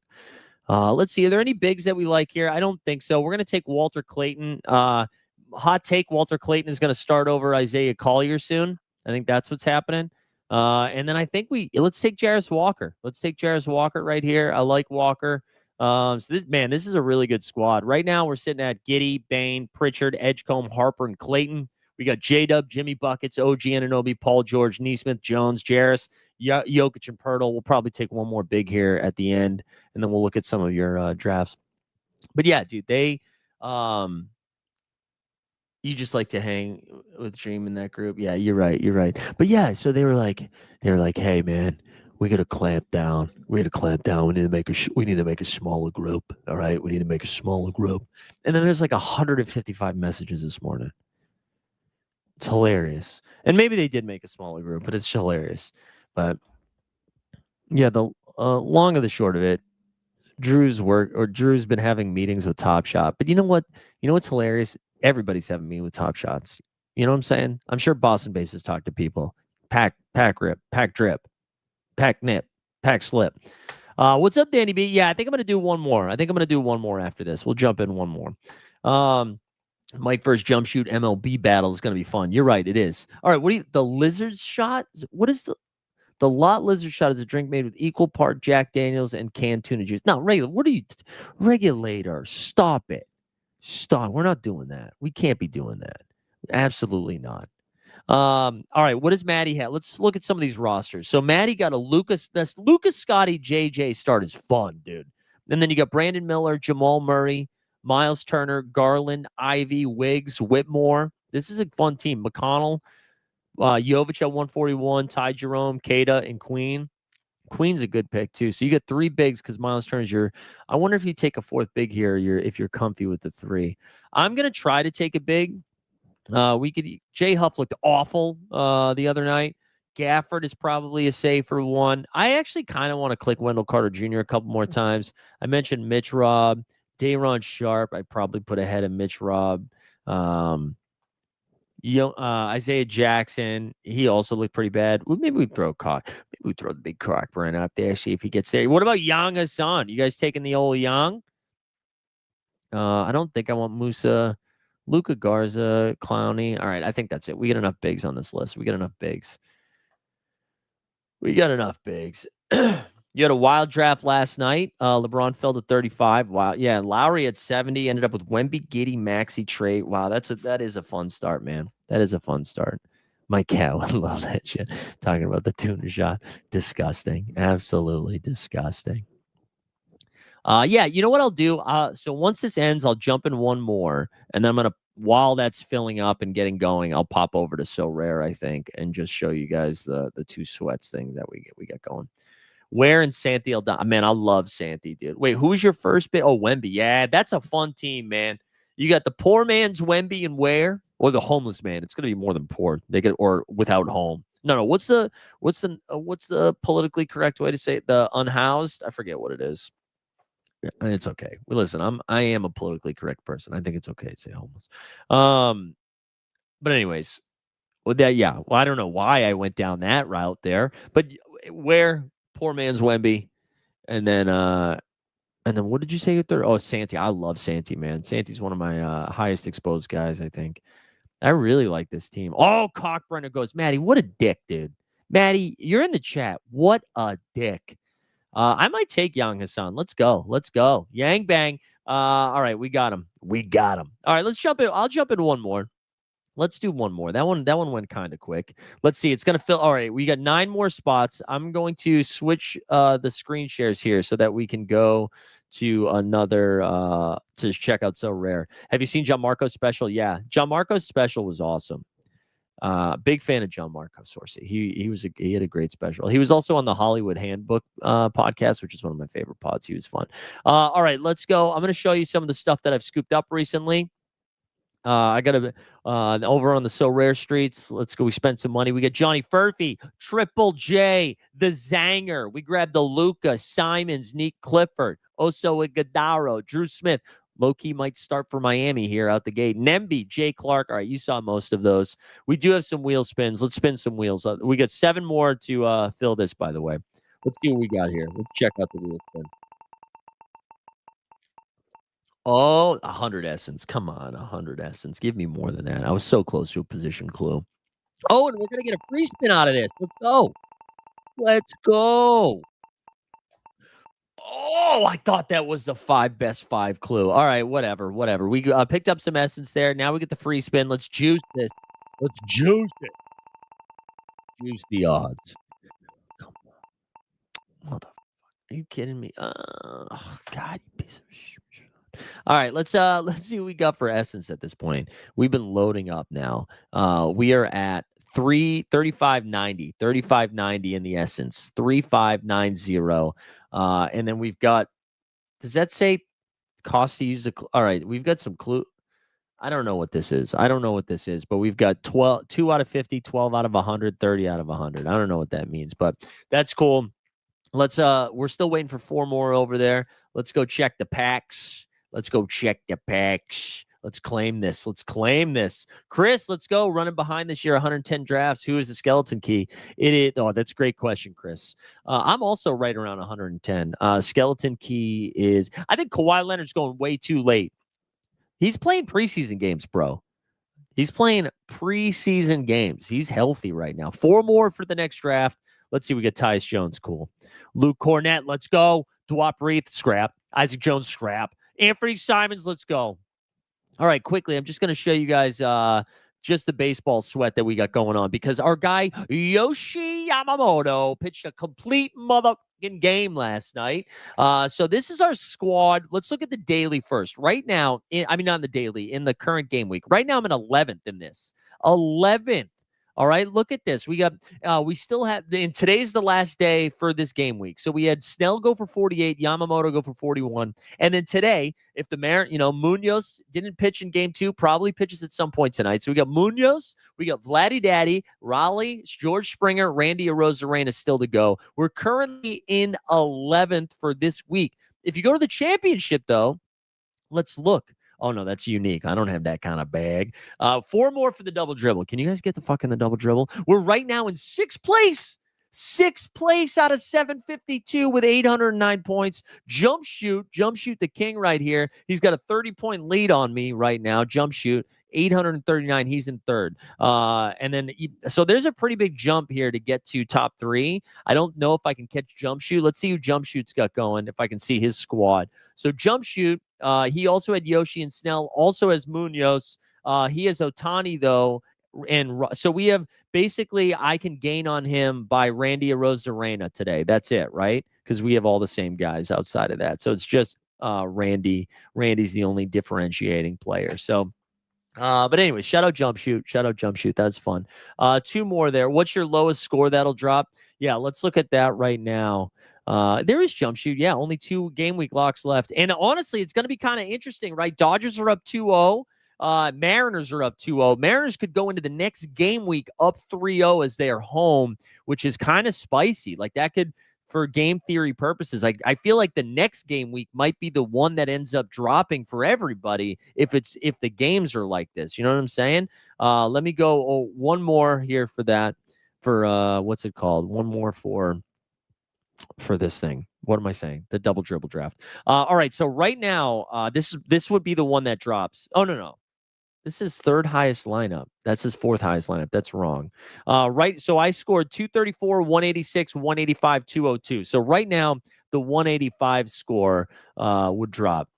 Let's see. Are there any bigs that we like here? I don't think so. We're going to take Walter Clayton. Hot take, Walter Clayton is going to start over Isaiah Collier soon. I think that's what's happening. And then I think let's take Jarris Walker. Let's take Jarris Walker right here. I like Walker. So this is a really good squad. Right now, we're sitting at Giddey, Bain, Pritchard, Edgecombe, Harper, and Clayton. We got J-Dub, Jimmy Buckets, OG Anunoby, Paul George, Neesmith, Jones, Jarris, Jokic, and Pirtle. We'll probably take one more big here at the end, and then we'll look at some of your drafts. But yeah, dude, they you just like to hang with Dream in that group. Yeah, you're right. But yeah, so they were like, hey man, we got to clamp down. We need to make a smaller group. All right, we need to make a smaller group. And then there's like 155 messages this morning. It's hilarious. And maybe they did make a smaller group, but it's hilarious. But yeah, the long of the short of it, Drew's been having meetings with Top Shot. But you know what? You know what's hilarious? Everybody's having meetings with Top Shots. You know what I'm saying? I'm sure Boston bases talk to people. Pack rip, pack drip, pack nip, pack slip. What's up, Danny B? Yeah, I think I'm going to do one more. After this. We'll jump in one more. Mike versus jump shoot MLB battle is going to be fun. You're right. It is. All right. What do you, the lizard shot? What is the lot lizard shot is a drink made with equal part Jack Daniels and canned tuna juice. No, regular. What are you, regulator? Stop it. Stop. We're not doing that. We can't be doing that. Absolutely not. All right, what does Maddie have? Let's look at some of these rosters. So Maddie got a Lucas. This Lucas Scotty JJ start is fun, dude. And then you got Brandon Miller, Jamal Murray, Miles Turner, Garland, Ivy, Wiggs, Whitmore. This is a fun team. McConnell, Jovic at 141, Ty Jerome, Kada, and Queen. Queen's a good pick too. So you get three bigs because Miles Turner's your. I wonder if you take a fourth big here. If you're comfy with the three. I'm gonna try to take a big. We could. Jay Huff looked awful the other night. Gafford is probably a safer one. I actually kind of want to click Wendell Carter Jr. a couple more times. I mentioned Mitch Robb, Dayron Sharp. I probably put ahead of Mitch Robb. Isaiah Jackson. He also looked pretty bad. Well, maybe we throw Cock. Maybe we throw the big Cockburn out there. See if he gets there. What about Young Hassan? You guys taking the old Young? I don't think I want Musa. Luca Garza, Clowney. All right, I think that's it. We get enough bigs on this list. We got enough bigs. You had a wild draft last night. LeBron fell to 35. Wow. Yeah, Lowry at 70. Ended up with Wemby, Giddy, Maxey, Trey. Wow, that is a fun start, man. That is a fun start. My cat would love that shit. Talking about the tuna shot. Disgusting. Absolutely disgusting. Yeah, you know what I'll do? So once this ends, I'll jump in one more, and then I'm gonna, while that's filling up and getting going, I'll pop over to So Rare, I think, and just show you guys the two sweats thing that we got going. Where and Santi Aldama. Man, I love Santi, dude. Wait, who was your first bit? Oh, Wemby. Yeah, that's a fun team, man. You got the poor man's Wemby and Where, or the homeless man. It's gonna be more than poor. They get, or without home. No. What's the politically correct way to say it? The unhoused? I forget what it is. It's okay. Well, listen, I am a politically correct person. I think it's okay to say homeless. But anyways, well, yeah. Well, I don't know why I went down that route there, but where poor man's Wemby, and then what did you say your third? Oh, Santi. I love Santi, man. Santi's one of my highest exposed guys, I think. I really like this team. Oh, Cockburner goes, Maddie, what a dick, dude. Maddie, you're in the chat. What a dick. I might take Young Hassan. Let's go. Yang bang. All right, we got him. All right, let's jump in. I'll jump in one more. Let's do one more. That one went kind of quick. Let's see. It's gonna fill. All right, we got 9 more spots. I'm going to switch the screen shares here so that we can go to another to check out So Rare. Have you seen John Marco's special? Yeah, John Marco's special was awesome. Big fan of John Marcos Sorcy. He had a great special. He was also on the Hollywood Handbook podcast, which is one of my favorite pods. He was fun. All right, let's go. I'm going to show you some of the stuff that I've scooped up recently. I got a over on the So Rare streets. Let's go. We spent some money. We got Johnny Furphy, Triple J, the Zanger. We grabbed the Luca, Simons, Neat Clifford, Oso Iguodaro, Drew Smith. Low-key might start for Miami here out the gate. Nemby, Jay Clark. All right, you saw most of those. We do have some wheel spins. Let's spin some wheels. We got 7 more to fill this, by the way. Let's see what we got here. Let's check out the wheel spin. Oh, 100 Essence. Come on, 100 Essence. Give me more than that. I was so close to a position clue. Oh, and we're going to get a free spin out of this. Let's go. Oh, I thought that was the best 5 clue. All right, whatever. We picked up some essence there. Now we get the free spin. Let's juice this. Let's juice it. Juice the odds. Come on. Mother, are you kidding me? Oh, God, you piece of shit. All right, let's see what we got for essence at this point. We've been loading up now. We are at 35.90, 35.90 in the essence, 3590. And then we've got, does that say cost to use all right, we've got some clue. I don't know what this is. But we've got 2 out of 50, 12 out of 100, 30 out of 100. I don't know what that means, but that's cool. Let's we're still waiting for 4 more over there. Let's go check the packs. Let's claim this. Chris, let's go. Running behind this year, 110 drafts. Who is the skeleton key? It is. Oh, that's a great question, Chris. I'm also right around 110. Skeleton key is, I think Kawhi Leonard's going way too late. He's playing preseason games, bro. He's playing preseason games. He's healthy right now. 4 more for the next draft. Let's see. We got Tyus Jones. Cool. Luke Cornett. Let's go. Dwap Reith. Scrap. Isaac Jones. Scrap. Anthony Simons. Let's go. All right, quickly. I'm just going to show you guys just the baseball sweat that we got going on because our guy Yoshi Yamamoto pitched a complete motherfucking game last night. So this is our squad. Let's look at the daily first. Right now, not in the daily, in the current game week. Right now, I'm in 11th in this. 11th. All right, look at this. We still have, and today's the last day for this game week. So we had Snell go for 48, Yamamoto go for 41. And then today, if the Munoz didn't pitch in game 2, probably pitches at some point tonight. So we got Munoz, we got Vladdy Daddy, Raleigh, George Springer, Randy Arozarena still to go. We're currently in 11th for this week. If you go to the championship, though, let's look. Oh, no, that's unique. I don't have that kind of bag. 4 more for the double dribble. Can you guys get the fucking the double dribble? We're right now in 6th place. 6th place out of 752 with 809 points. Jump shoot the king right here. He's got a 30-point lead on me right now. Jump shoot. 839. He's in 3rd. So there's a pretty big jump here to get to top 3. I don't know if I can catch jump shoot. Let's see who jump shoot's got going, if I can see his squad. So jump shoot, he also had Yoshi and Snell, also has Munoz. He has Otani, though. And so we have basically, I can gain on him by Randy Arozarena today. That's it, right? Because we have all the same guys outside of that. So it's just Randy. Randy's the only differentiating player. So, but anyway, shout out jump shoot. That's fun. 2 more there. What's your lowest score that'll drop? Yeah, let's look at that right now. There is jump shoot. Yeah, only 2 game week locks left. And honestly, it's going to be kind of interesting, right? Dodgers are up 2-0. Mariners are up 2-0. Mariners could go into the next game week up 3-0 as they are home, which is kind of spicy. Like that could, for game theory purposes, I feel like the next game week might be the one that ends up dropping for everybody if the games are like this. You know what I'm saying? Let me go 1 more here for that. For what's it called? 1 more for this thing. What am I saying? The double dribble draft. All right. So right now, this would be the one that drops. Oh no. This is 3rd highest lineup. That's his 4th highest lineup. That's wrong. Right. So I scored 234, 186, 185, 202. So right now, the 185 score would drop.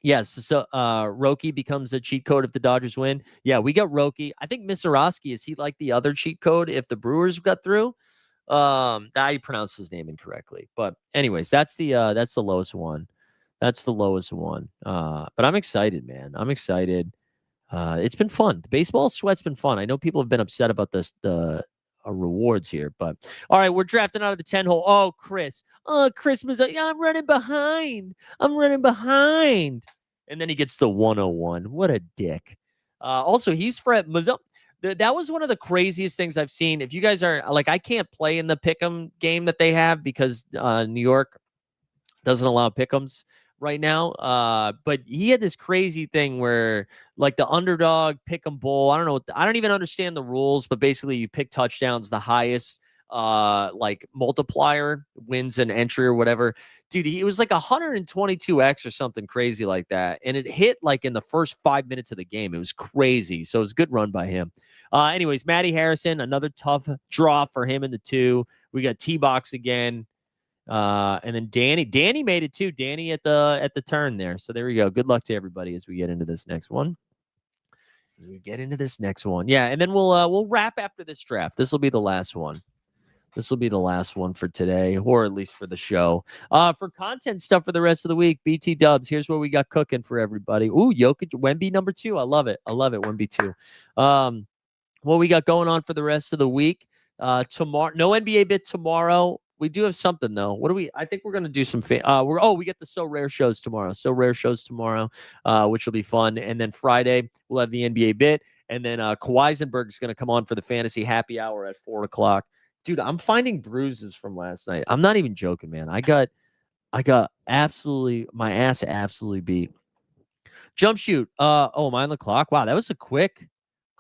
Yes. So Roki becomes a cheat code if the Dodgers win. Yeah, we got Roki. I think Misarowski, is he like the other cheat code if the Brewers got through? I pronounced his name incorrectly. But anyways, that's the lowest one. That's the lowest one. But I'm excited, man. I'm excited. It's been fun. The baseball sweat's been fun. I know people have been upset about the rewards here, but all right, we're drafting out of the 10 hole. Oh, Chris. Christmas. Yeah, I'm running behind. And then he gets the 101. What a dick. Also, he's Fred Mazzo. That was one of the craziest things I've seen. If you guys are like, I can't play in the pick'em game that they have because New York doesn't allow pick'ems right now. But he had this crazy thing where like the underdog pick'em bowl. I don't know. I don't even understand the rules, but basically you pick touchdowns, the highest like multiplier wins an entry or whatever. Dude, it was like 122x or something crazy like that. And it hit like in the first 5 minutes of the game. It was crazy. So it was a good run by him. Anyways, Matty Harrison, another tough draw for him in the 2. We got T-Box again. And then Danny made it too. Danny at the turn there. So there we go. Good luck to everybody as we get into this next one. Yeah, and then we'll wrap after this draft. This will be the last one. For today, or at least for the show. For content stuff for the rest of the week, BT Dubs, here's what we got cooking for everybody. Ooh, Jokic, Wemby number 2. I love it, Wemby 2. What we got going on for the rest of the week. Tomorrow, no NBA bit tomorrow. We do have something though. I think we're gonna do some. We get the So Rare shows tomorrow. Which will be fun. And then Friday we'll have the NBA bit, and then Kawhisenberg is gonna come on for the fantasy happy hour at 4:00. Dude, I'm finding bruises from last night. I'm not even joking, man. I got absolutely my ass absolutely beat. Jump shoot. Am I on the clock? Wow, that was a quick.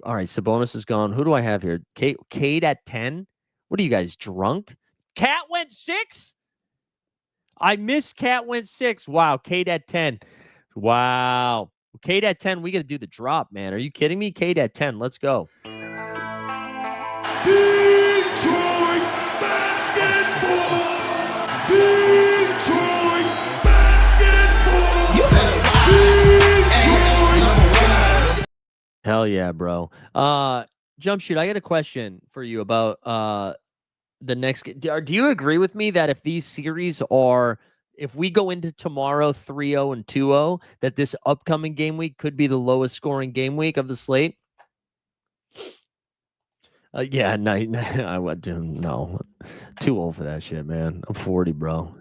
All right, Sabonis is gone. Who do I have here? Cade at 10. What are you guys, drunk? Cat went 6? I missed Cat went 6. Wow, Cade at 10. Wow. Cade at 10, we got to do the drop, man. Are you kidding me? Cade at 10, let's go. Detroit basketball. Detroit basketball. Detroit. Hell yeah, bro. Jump shoot, I got a question for you about the next. Do you agree with me that if these series are, if we go into tomorrow 3-0 and 2-0, that this upcoming game week could be the lowest scoring game week of the slate? Yeah, no, I would do no. Too old for that shit, man. I'm 40, bro.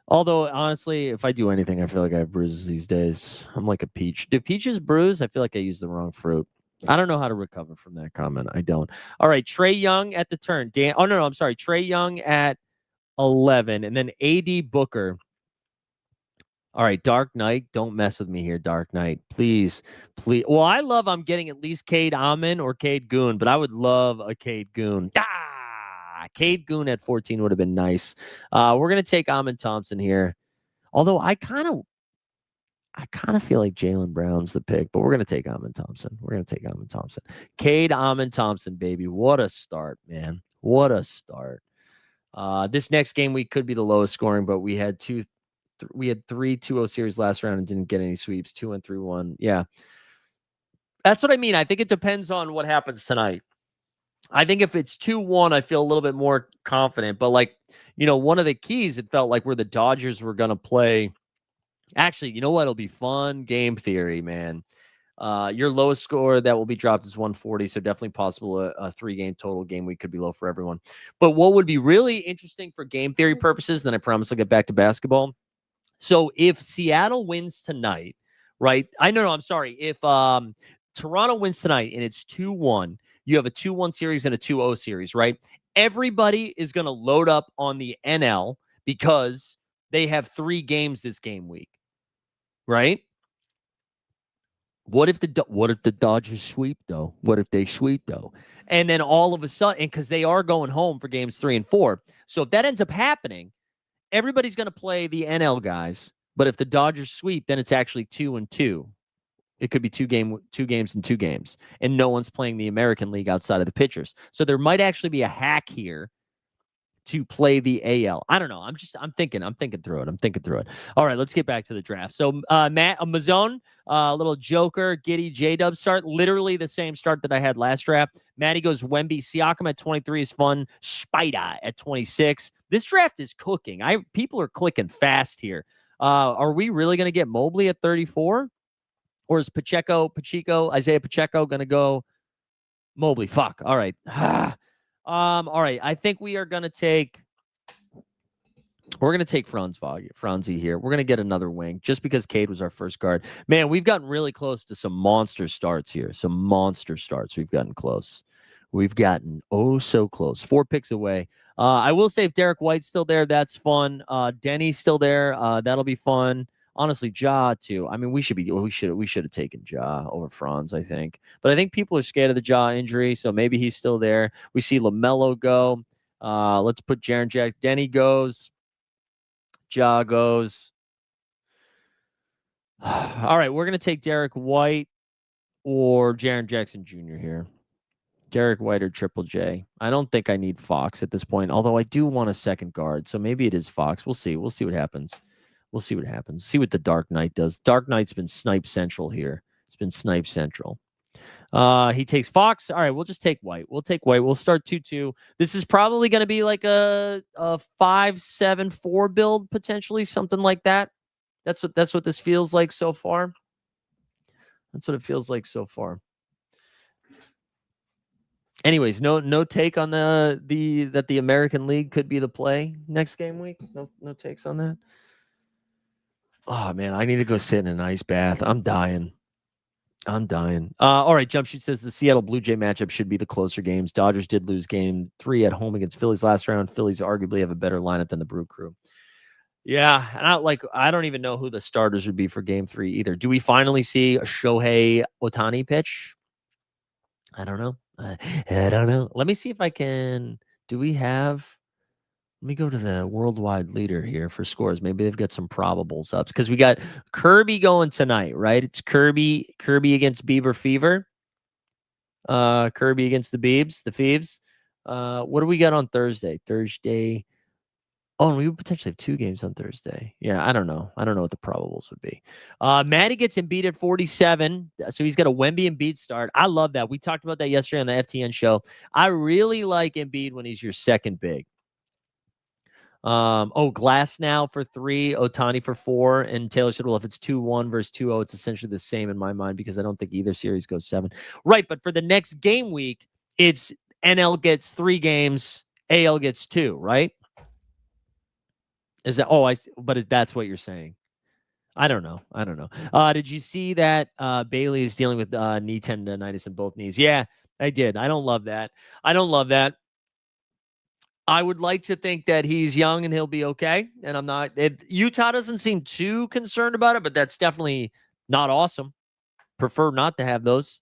Although honestly, if I do anything, I feel like I have bruises these days. I'm like a peach. Do peaches bruise? I feel like I used the wrong fruit. I don't know how to recover from that comment. I don't. All right, Trae Young at the turn. Oh no, I'm sorry. Trae Young at 11, and then AD Booker. All right, Dark Knight. Don't mess with me here, Dark Knight. Please, please. Well, I'm getting at least Cade Amon or Cade Goon, but I would love a Cade Goon. Cade Goon at 14 would have been nice. We're gonna take Amon Thompson here. Although I kind of feel like Jaylen Brown's the pick, but we're gonna take Amon Thompson. Cade Amon Thompson, baby. What a start, man. What a start. This next game week could be the lowest scoring, but we had three 2-0 series last round and didn't get any sweeps. 2-1, 3-1. Yeah. That's what I mean. I think it depends on what happens tonight. I think if it's 2-1, I feel a little bit more confident. But like, one of the keys, it felt like where the Dodgers were going to play. Actually, you know what? It'll be fun. Game theory, man. Your lowest score that will be dropped is 140. So definitely possible a 3-game total game week could be low for everyone. But what would be really interesting for game theory purposes, then I promise I'll get back to basketball. So if Seattle wins tonight, right? I'm sorry. If Toronto wins tonight and it's 2-1, you have a 2-1 series and a 2-0 series, right? Everybody is going to load up on the NL because they have 3 games this game week, right? What if the Dodgers sweep though? What if they sweep though? And then all of a sudden, because they are going home for games 3 and 4, so if that ends up happening, everybody's going to play the NL guys. But if the Dodgers sweep, then it's actually 2-2. It could be 2 games and 2 games, and no one's playing the American League outside of the pitchers. So there might actually be a hack here to play the AL. I don't know. I'm thinking through it. All right, let's get back to the draft. So Matt Mazone, little Joker, Giddy, J-Dub start. Literally the same start that I had last draft. Matty goes Wemby. Siakam at 23 is fun. Spider at 26. This draft is cooking. People are clicking fast here. Are we really going to get Mobley at 34? Or is Isaiah Pacheco going to go Mobley? Fuck. All right. All right. I think we're going to take Franzi here. We're going to get another wing just because Cade was our first guard. Man, we've gotten really close to some monster starts here. We've gotten close. We've gotten so close. 4 picks away. I will say if Derek White's still there, that's fun. Denny's still there. That'll be fun. Honestly, Ja too. I mean, we should have taken Ja over Franz, I think. But I think people are scared of the Ja injury, so maybe he's still there. We see LaMelo go. Let's put Jaren Jackson. Denny goes. Ja goes. All right, we're gonna take Derek White or Jaren Jackson Jr. here. Derek White or Triple J. I don't think I need Fox at this point, although I do want a second guard, so maybe it is Fox. We'll see. We'll see what happens. See what the Dark Knight does. Dark Knight's been snipe central here. It's been snipe central. He takes Fox. All right, we'll just take White. We'll start 2-2. This is probably going to be like a 5-7-4 build, potentially, something like that. That's what this feels like so far. That's what it feels like so far. Anyways, no take on that the American League could be the play next game week. No takes on that. Oh man, I need to go sit in an ice bath. I'm dying. All right, Jump Shoot says the Seattle Blue Jay matchup should be the closer games. Dodgers did lose game 3 at home against Phillies last round. Phillies arguably have a better lineup than the Brew Crew. Yeah, and I don't even know who the starters would be for game 3 either. Do we finally see a Shohei Ohtani pitch? I don't know. Let me see if I can. Do we have Let me go to the worldwide leader here for scores. Maybe they've got some probables up because we got Kirby going tonight, right? It's Kirby against Bieber Fever. Kirby against the Beebs, the Feebs. What do we got on Thursday? Oh, and we would potentially have 2 games on Thursday. Yeah, I don't know. I don't know what the probables would be. Matty gets Embiid at 47, so he's got a Wemby Embiid start. I love that. We talked about that yesterday on the FTN show. I really like Embiid when he's your second big. Glass now for 3, Otani for 4, and Taylor said, well, if it's 2-1 versus 2-0, it's essentially the same in my mind because I don't think either series goes 7. Right, but for the next game week, it's NL gets 3 games, AL gets 2, right? Is that that's what you're saying. I don't know. Did you see that Bailey is dealing with knee tendonitis in both knees? Yeah, I did. I don't love that. I would like to think that he's young and he'll be okay. And I'm not. Utah doesn't seem too concerned about it, but that's definitely not awesome. Prefer not to have those.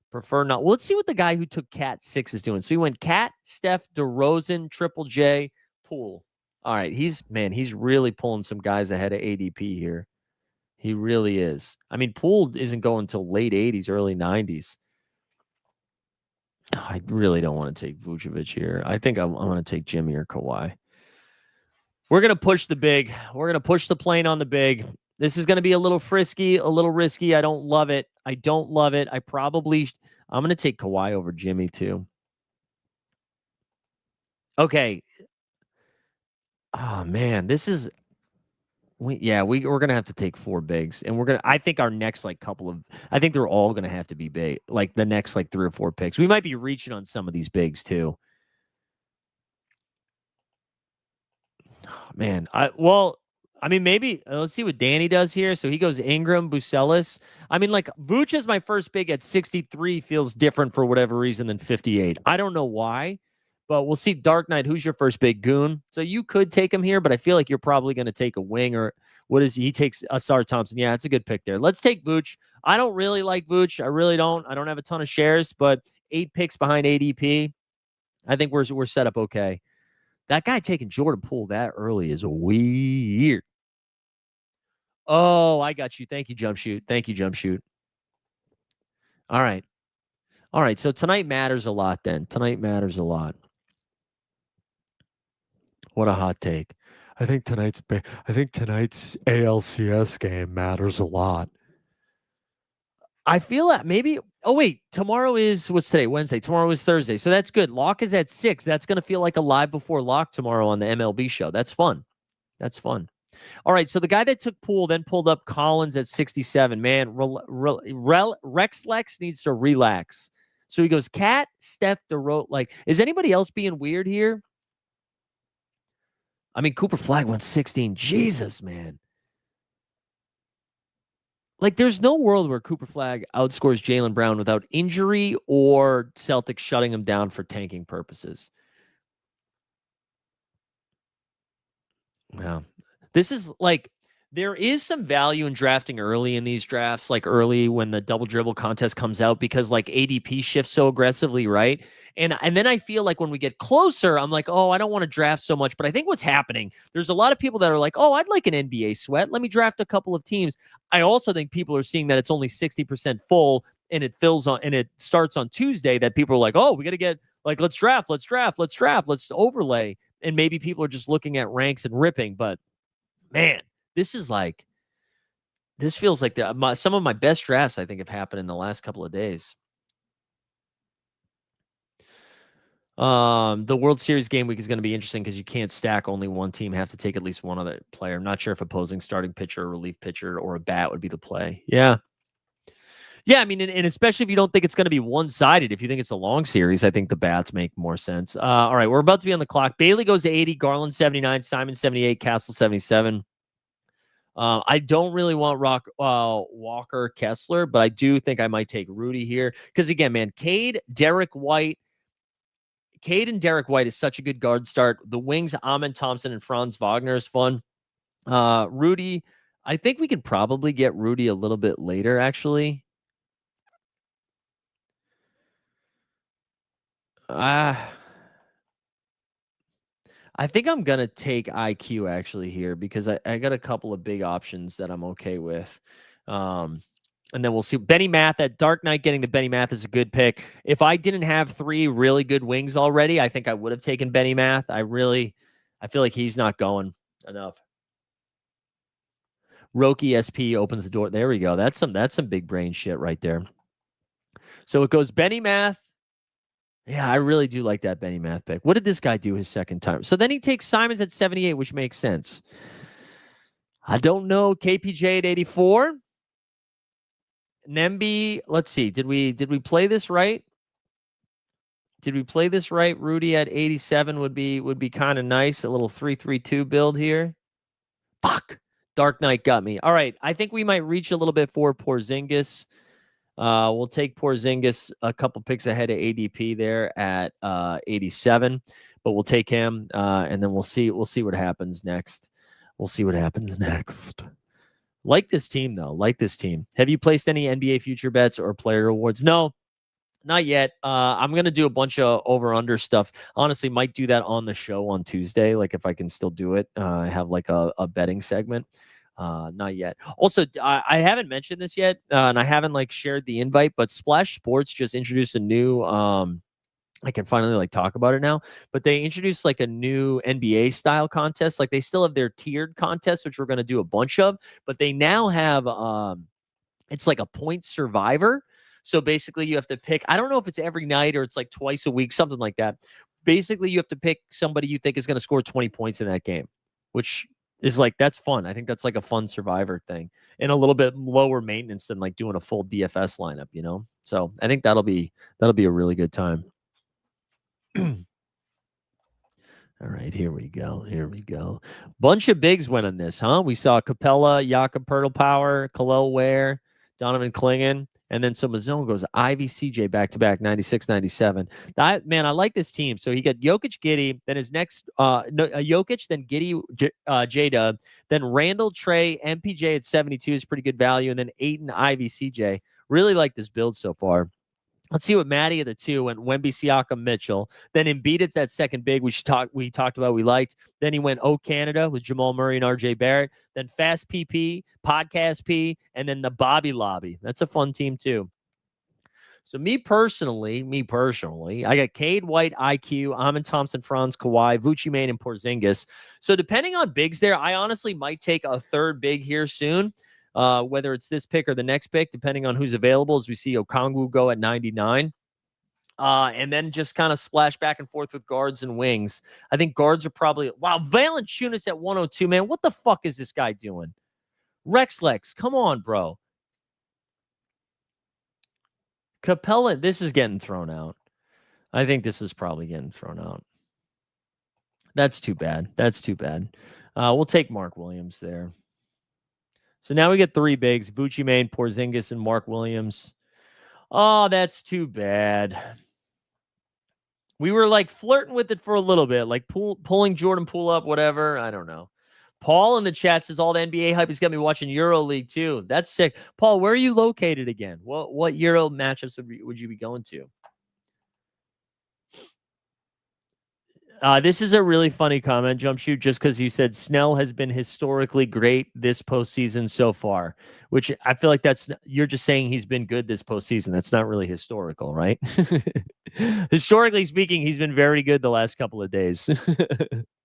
Prefer not. Well, let's see what the guy who took Cat 6 is doing. So he went Cat, Steph, DeRozan, Triple J, Poole. All right, he's really pulling some guys ahead of ADP here. He really is. I mean, Poole isn't going until late 80s, early 90s. I really don't want to take Vucevic here. I think I'm going to take Jimmy or Kawhi. We're going to push the big. We're going to push the plane on the big. This is going to be a little frisky, a little risky. I don't love it. I'm going to take Kawhi over Jimmy too. Okay. Oh man, this is we're gonna have to take 4 bigs, and I think our next I think they're all gonna have to be big, like the next 3 or 4 picks. We might be reaching on some of these bigs too. Man, maybe let's see what Danny does here. So he goes Ingram, Bucelis. I mean, Vooch is my first big at 63 feels different for whatever reason than 58. I don't know why. But we'll see. Dark Knight, who's your first big goon? So you could take him here, but I feel like you're probably going to take a wing or what is he takes Asar Thompson. Yeah, it's a good pick there. Let's take Vooch. I don't really like Vooch. I really don't. I don't have a ton of shares, but 8 picks behind ADP. I think we're set up okay. That guy taking Jordan Poole that early is weird. Oh, I got you. Thank you, Jump Shoot. All right. So tonight matters a lot then. What a hot take. I think tonight's ALCS game matters a lot. I feel that maybe. Oh wait, tomorrow is what's today? Wednesday. Tomorrow is Thursday, so that's good. Lock is at 6. That's going to feel like a live before lock tomorrow on the MLB show. That's fun. All right, so the guy that took Poole then pulled up Collins at 67. Man, Rex Lex needs to relax. So he goes Cat, Steph, DeRozan. Is anybody else being weird here? I mean, Cooper Flag went 16. Jesus, man. There's no world where Cooper Flag outscores Jaylen Brown without injury or Celtics shutting him down for tanking purposes. Yeah. This is there is some value in drafting early in these drafts, early when the double dribble contest comes out, because ADP shifts so aggressively, right? And then I feel like when we get closer, I'm like, oh, I don't want to draft so much. But I think what's happening, there's a lot of people that are like, oh, I'd like an NBA sweat. Let me draft a couple of teams. I also think people are seeing that it's only 60% full and it starts on Tuesday, that people are like, oh, we got to get let's draft, let's overlay. And maybe people are just looking at ranks and ripping. But man, this feels like some of my best drafts I think have happened in the last couple of days. The World Series game week is going to be interesting because you can't stack only one team. Have to take at least one other player. I'm not sure if opposing starting pitcher, or relief pitcher, or a bat would be the play. Yeah. I mean, and especially if you don't think it's going to be one-sided. If you think it's a long series, I think the bats make more sense. All right, we're about to be on the clock. Bailey goes to 80, Garland 79, Simon 78, Castle 77. I don't really want Walker Kessler, but I do think I might take Rudy here. Because again, man, Cade and Derek White is such a good guard start. The wings, Amin Thompson and Franz Wagner is fun. Rudy, I think we could probably get Rudy a little bit later, actually. I I think I'm gonna take IQ actually here because I got a couple of big options that I'm okay with. And then we'll see. Benny Math at Dark Knight getting to Benny Math is a good pick. If I didn't have 3 really good wings already, I think I would have taken Benny Math. I feel like he's not going enough. Roki SP opens the door. There we go. That's some big brain shit right there. So it goes Benny Math. Yeah, I really do like that Benny Math pick. What did this guy do his second time? So then he takes Simons at 78, which makes sense. I don't know. KPJ at 84. Nemby, let's see. Did we play this right? Did we play this right? Rudy at 87 would be kind of nice. A little 3-3-2 build here. Fuck. Dark Knight got me. All right. I think we might reach a little bit for Porzingis. We'll take Porzingis a couple picks ahead of ADP there at 87, but we'll take him and then we'll see what happens next. We'll see what happens next. Like this team though. Like this team. Have you placed any NBA future bets or player awards? No. Not yet. I'm going to do a bunch of over-under stuff. Honestly, might do that on the show on Tuesday, like if I can still do it. I have like a betting segment. Not yet. Also, I haven't mentioned this yet, and I haven't like shared the invite, but Splash Sports just introduced a new I can finally like talk about it now, but they introduced like a new NBA style contest. Like they still have their tiered contests, which we're going to do a bunch of, but they now have it's like a point survivor. So basically you have to pick, I don't know if it's every night or it's like twice a week, something like that. Basically you have to pick somebody you think is going to score 20 points in that game, which is like, that's fun. I think that's like a fun survivor thing and a little bit lower maintenance than like doing a full DFS lineup, you know? So I think that'll be a really good time. All right, here we go. Here we go. Bunch of bigs went on this, huh? We saw Capella, Jakob Pertl Power, Khalil Ware, Donovan Clingan, and then so Mazzone goes Ivy CJ back-to-back, 96, 97. Man, I like this team. So he got Jokic, Giddey, then his next Jokic, then Giddey, J-Dub, then Randall, Trey, MPJ at 72 is pretty good value, and then Ayton, Ivy, CJ. Really like this build so far. Let's see what Matty at the 2 went Wemby, Siakam, Mitchell. Then Embiid at that second big we talked about we liked. Then he went Canada with Jamal Murray and RJ Barrett. Then Fast PP, Podcast P, and then the Bobby Lobby. That's a fun team too. So me personally, I got Cade, White, IQ, Amon Thompson, Franz, Kawhi, Vucci Mane, and Porzingis. So depending on bigs there, I honestly might take a third big here soon. Whether it's this pick or the next pick, depending on who's available, as we see Okongwu go at 99. And then just kind of splash back and forth with guards and wings. I think guards are probably... Wow, Valanciunas at 102, man. What the fuck is this guy doing? Lex, come on, bro. Capella, this is getting thrown out. I think this is probably getting thrown out. That's too bad. We'll take Mark Williams there. So now we get 3 bigs, Vucci Mane, Porzingis, and Mark Williams. Oh, that's too bad. We were like flirting with it for a little bit, like pulling Jordan Poole up, whatever. I don't know. Paul in the chat says all the NBA hype has got me watching EuroLeague too. That's sick. Paul, where are you located again? What Euro matchups would you be going to? This is a really funny comment, Jump Shoot, just because you said Snell has been historically great this postseason so far, which I feel like you're just saying he's been good this postseason. That's not really historical, right? Historically speaking, he's been very good the last couple of days.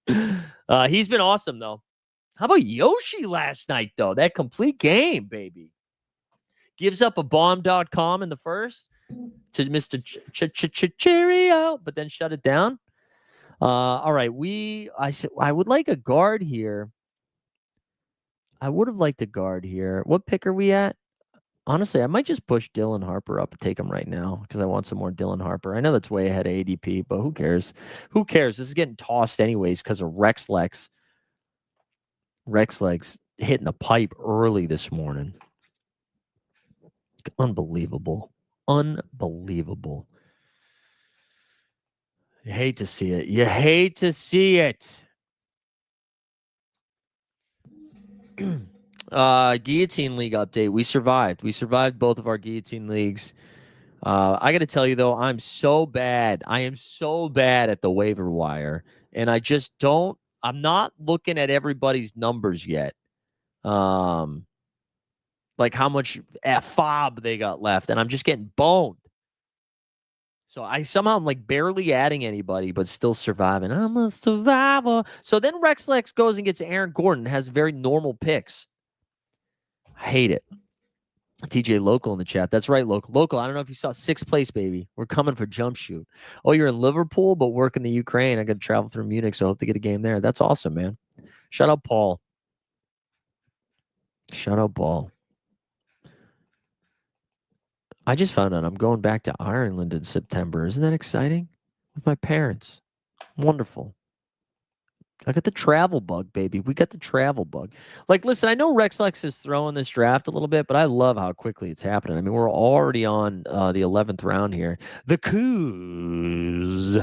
He's been awesome, though. How about Yoshi last night, though? That complete game, baby. Gives up a bomb.com in the first to Mr. Cheerio, but then shut it down. All right, I would like a guard here. I would have liked a guard here. What pick are we at? Honestly, I might just push Dylan Harper up and take him right now because I want some more Dylan Harper. I know that's way ahead of ADP, but who cares? Who cares? This is getting tossed anyways because of Rex Legs hitting the pipe early this morning. Unbelievable. You hate to see it. Guillotine League update. We survived both of our Guillotine Leagues. I got to tell you though, I'm so bad. I am so bad at the waiver wire, and I just don't. I'm not looking at everybody's numbers yet. Like how much fob they got left, and I'm just getting boned. So I somehow am like barely adding anybody, but still surviving. I'm a survivor. So then Rex Lex goes and gets Aaron Gordon, has very normal picks. I hate it. TJ Local in the chat. That's right, Local. Local, I don't know if you saw 6th place, baby. We're coming for jump shoot. Oh, you're in Liverpool, but work in the Ukraine. I got to travel through Munich, so I hope to get a game there. That's awesome, man. Shout out, Paul. Shout out, Paul. I just found out I'm going back to Ireland in September. Isn't that exciting? With my parents. Wonderful. I got the travel bug, baby. We got the travel bug. Like, listen, I know Rex Lex is throwing this draft a little bit, but I love how quickly it's happening. I mean, we're already on the 11th round here. The Coos.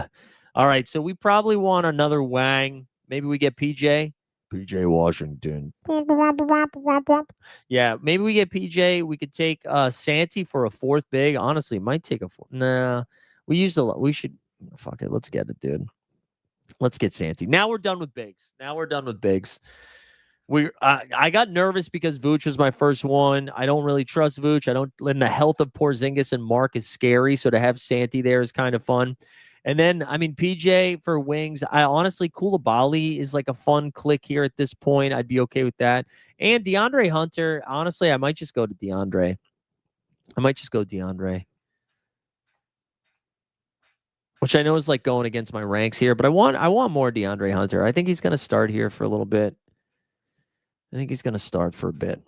All right, so we probably want another Wang. Maybe we get PJ. PJ Washington. Yeah, maybe we get PJ. We could take Santi for a 4th big. Honestly, might take a 4. Nah, we used a lot. We should. Fuck it. Let's get it, dude. Let's get Santi. Now we're done with bigs. I got nervous because Vooch was my first one. I don't really trust Vooch. And the health of Porzingis and Mark is scary. So to have Santi there is kind of fun. And then, I mean, PJ for wings. I honestly, Koulibaly is like a fun click here at this point. I'd be okay with that. And DeAndre Hunter, honestly, I might just go to DeAndre. Which I know is like going against my ranks here, but I want more DeAndre Hunter. I think he's going to start here for a little bit. I think he's going to start for a bit.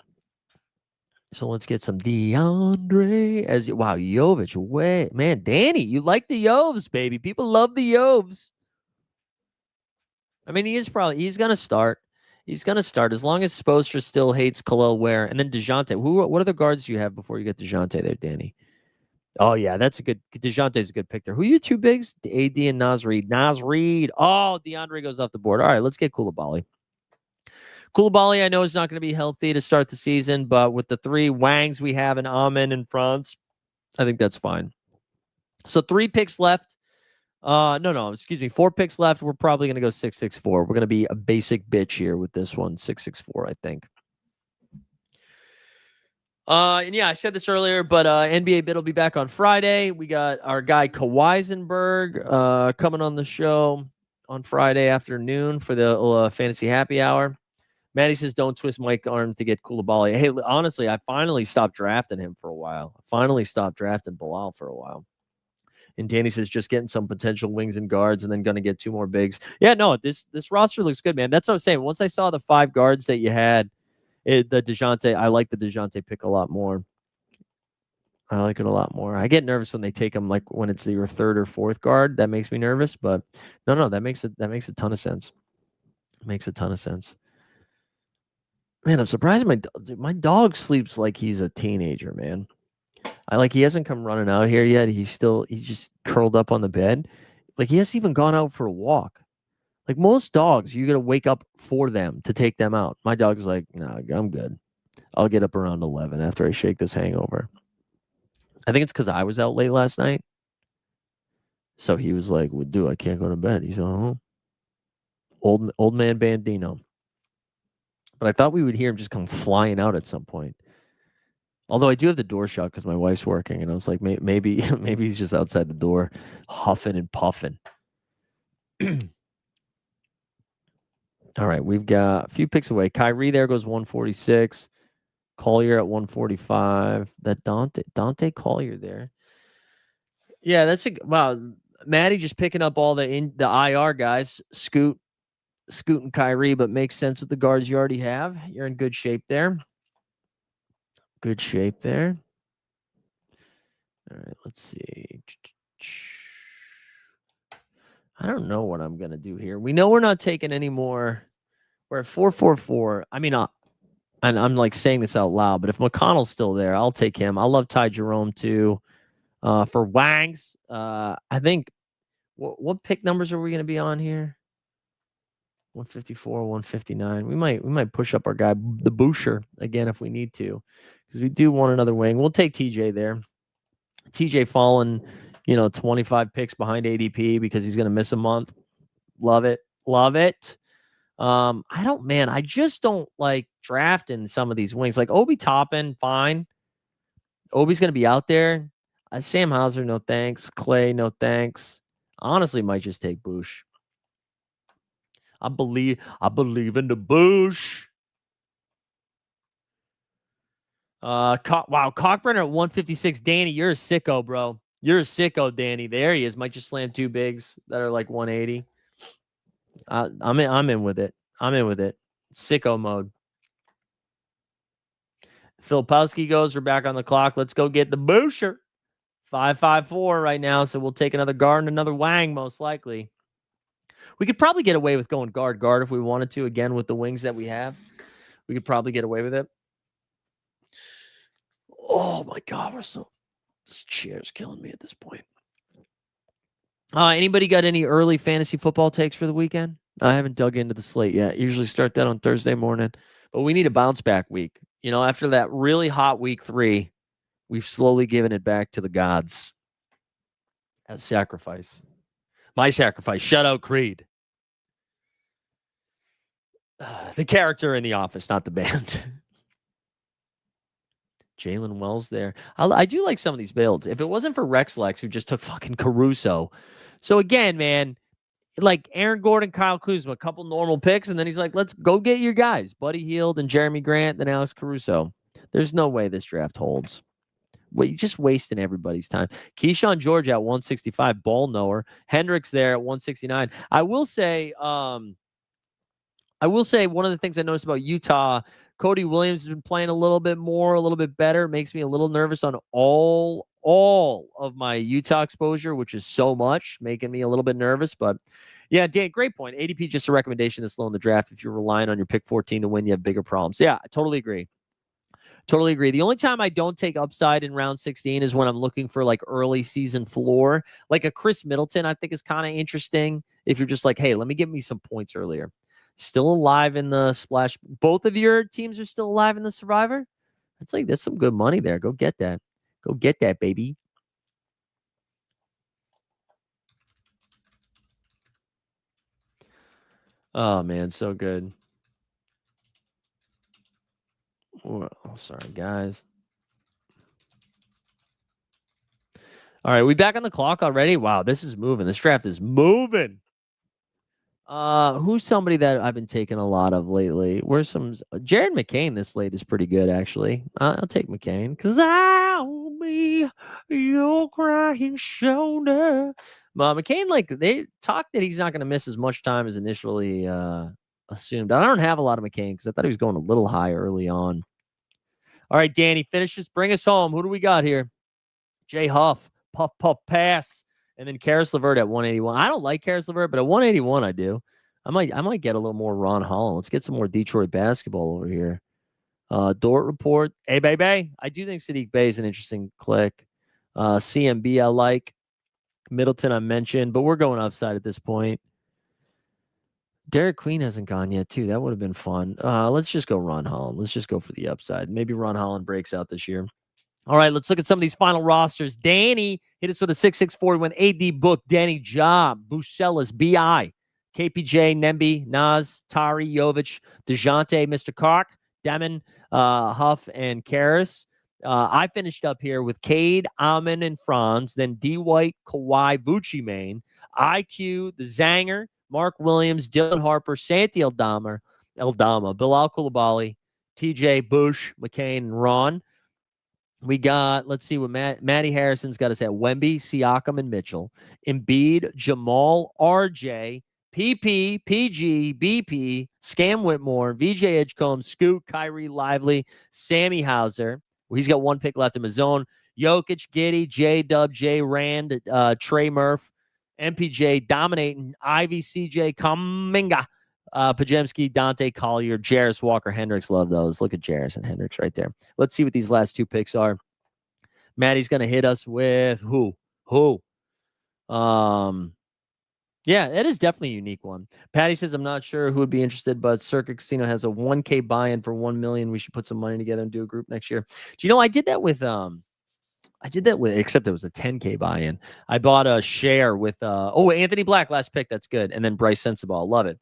So let's get some DeAndre. Wow, Jovic. Man, Danny, you like the Yovs, baby. People love the Yovs. I mean, he's going to start. He's going to start as long as Spoelstra still hates Khalil Ware. And then DeJounte. What other guards do you have before you get DeJounte there, Danny? Oh, yeah, that's a good – DeJounte's a good pick there. Who are your 2 bigs? AD and Naz Reid. Naz Reid. Oh, DeAndre goes off the board. All right, let's get Koulibaly. Koulibaly, I know, is not going to be healthy to start the season, but with the 3 Wangs we have in Amen and France, I think that's fine. So 3 picks left. Excuse me. 4 picks left. We're probably going to go 6-6-4. We're going to be a basic bitch here with this one. 6-6-4, I think. And yeah, I said this earlier, but NBA Bid will be back on Friday. We got our guy Kawhisenberg coming on the show on Friday afternoon for the fantasy happy hour. Maddie says, don't twist Mike's arm to get Koulibaly. Hey, honestly, I finally stopped drafting him for a while. I finally stopped drafting Bilal for a while. And Danny says, just getting some potential wings and guards and then going to get 2 more bigs. Yeah, no, this roster looks good, man. That's what I was saying. Once I saw the 5 guards that you had, the DeJounte, I like the DeJounte pick a lot more. I like it a lot more. I get nervous when they take him, like when it's your 3rd or 4th guard. That makes me nervous, but no, that makes a ton of sense. It makes a ton of sense. Man, I'm surprised my dog sleeps like he's a teenager, man. He hasn't come running out here yet. He's just curled up on the bed. Like he hasn't even gone out for a walk. Like most dogs, you got to wake up for them to take them out. My dog's like, no, I'm good. I'll get up around 11 after I shake this hangover. I think it's because I was out late last night. So he was like, well, dude, I can't go to bed. He's like, old man Bandino. But I thought we would hear him just come flying out at some point. Although I do have the door shut because my wife's working, and I was like, maybe he's just outside the door, huffing and puffing. All right, we've got a few picks away. Kyrie there goes 146. Collier at 145. That Dante Collier there. Yeah, that's wow. Maddie just picking up all the IR guys. Scoot and Kyrie, but makes sense with the guards you already have. You're in good shape there. All right, let's see. I don't know what I'm going to do here. We know we're not taking any more. We're at 4-4-4. I mean, and I'm like saying this out loud, but if McConnell's still there, I'll take him. I love Ty Jerome too. For Wangs, I think, what pick numbers are we going to be on here? 154, 159. We might push up our guy, the Boucher, again if we need to, because we do want another wing. We'll take TJ there. TJ falling, 25 picks behind ADP because he's going to miss a month. Love it. Love it. I just don't like drafting some of these wings. Like Obi Toppin, fine. Obi's going to be out there. Sam Hauser, no thanks. Clay, no thanks. Honestly, might just take Bush. I believe in the Bush. Wow, Cockburner at 156. Danny, you're a sicko, bro. You're a sicko, Danny. There he is. Might just slam two bigs that are like 180. I'm in with it. I'm in with it. Sicko mode. Filipowski goes. We're back on the clock. Let's go get the Boucher. 5-5-4 right now, so we'll take another guard and another Wang, most likely. We could probably get away with going guard if we wanted to, again, with the wings that we have. We could probably get away with it. Oh, my God. This chair's killing me at this point. Anybody got any early fantasy football takes for the weekend? I haven't dug into the slate yet. Usually start that on Thursday morning. But we need a bounce back week. After that really hot week 3, we've slowly given it back to the gods as sacrifice. My sacrifice. Shout out Creed. The character in The Office, not the band. Jalen Wells there. I do like some of these builds. If it wasn't for Rex Lex, who just took fucking Caruso. So again, man, like Aaron Gordon, Kyle Kuzma, a couple normal picks, and then he's like, let's go get your guys. Buddy Hield and Jeremy Grant, then Alex Caruso. There's no way this draft holds. You're just wasting everybody's time. Keyshawn George at 165, ball knower. Hendricks there at 169. I will say one of the things I noticed about Utah, Cody Williams has been playing a little bit more, a little bit better. Makes me a little nervous on all of my Utah exposure, which is so much, making me a little bit nervous. But yeah, Dan, great point. ADP just a recommendation this low in the draft. If you're relying on your pick 14 to win, you have bigger problems. Yeah, I totally agree. Totally agree. The only time I don't take upside in round 16 is when I'm looking for like early season floor. Like a Chris Middleton, I think is kind of interesting. If you're just like, hey, let me get me some points earlier. Still alive in the splash. Both of your teams are still alive in the Survivor. It's like there's some good money there. Go get that. Go get that, baby. Oh, man, so good. Oh, sorry, guys. All right, we back on the clock already? Wow, this is moving. This draft is moving. Who's somebody that I've been taking a lot of lately? Where's some Jared McCain? This late is pretty good, actually. I'll take McCain because I'll be your crying shoulder. McCain, like they talk that he's not going to miss as much time as initially assumed. I don't have a lot of McCain because I thought he was going a little high early on. All right, Danny, finish this. Bring us home. Who do we got here? Jay Huff, puff, pass. And then Karis LeVert at 181. I don't like Karis LeVert, but at 181, I do. I might get a little more Ron Holland. Let's get some more Detroit basketball over here. Dort report. Hey, baby. I do think Sadiq Bey is an interesting click. CMB I like. Middleton I mentioned, but we're going upside at this point. Derek Queen hasn't gone yet, too. That would have been fun. Let's just go Ron Holland. Let's just go for the upside. Maybe Ron Holland breaks out this year. All right, let's look at some of these final rosters. Danny hit us with a 6-6-41. AD Book, Danny Job, Buchelas, BI, KPJ, Nemby, Nas, Tari, Jovic, DeJounte, Mr. Kark, Demon, Huff, and Karras. I finished up here with Cade, Amon, and Franz, then D. White, Kawhi, Vucci Main, IQ, the Zanger, Mark Williams, Dylan Harper, Santi Eldama, Bilal Coulibaly, TJ, Bush, McCain, and Ron. We got, let's see what Matty Harrison's got us at Wemby, Siakam, and Mitchell. Embiid, Jamal, RJ, PP, PG, BP, Scam Whitmore, VJ Edgecombe, Scoot, Kyrie, Lively, Sammy Hauser. Well, he's got one pick left in his zone. Jokic, Giddy, J-Dub, J. Rand, Trey Murph, MPJ, dominating, Ivy, CJ, Kuminga, Pajemski, Dante Collier, Jarris Walker, Hendricks. Love those. Look at Jarris and Hendricks right there. Let's see what these last two picks are. Maddie's going to hit us with who? Yeah, it is definitely a unique one. Patty says, I'm not sure who would be interested, but Circuit Casino has a 1K buy-in for $1 million. We should put some money together and do a group next year. Do you know, I did that with I did that with, except it was a 10K buy-in. I bought a share with Anthony Black, last pick. That's good. And then Bryce Sensabaugh. Love it.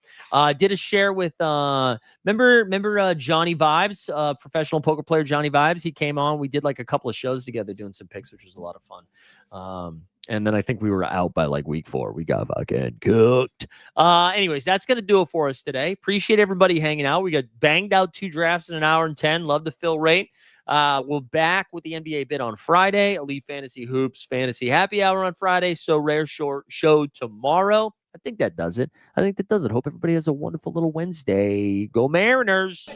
Did a share with remember Johnny Vibes, professional poker player Johnny Vibes. He came on. We did like a couple of shows together doing some picks, which was a lot of fun. And then I think we were out by like week 4. We got fucking cooked. Anyways, that's going to do it for us today. Appreciate everybody hanging out. We got banged out 2 drafts in an hour and 10. Love the fill rate. We'll back with the NBA bit on Friday. Elite Fantasy Hoops Fantasy Happy Hour on Friday. So Rare Short Show tomorrow. I think that does it. Hope everybody has a wonderful little Wednesday. Go Mariners.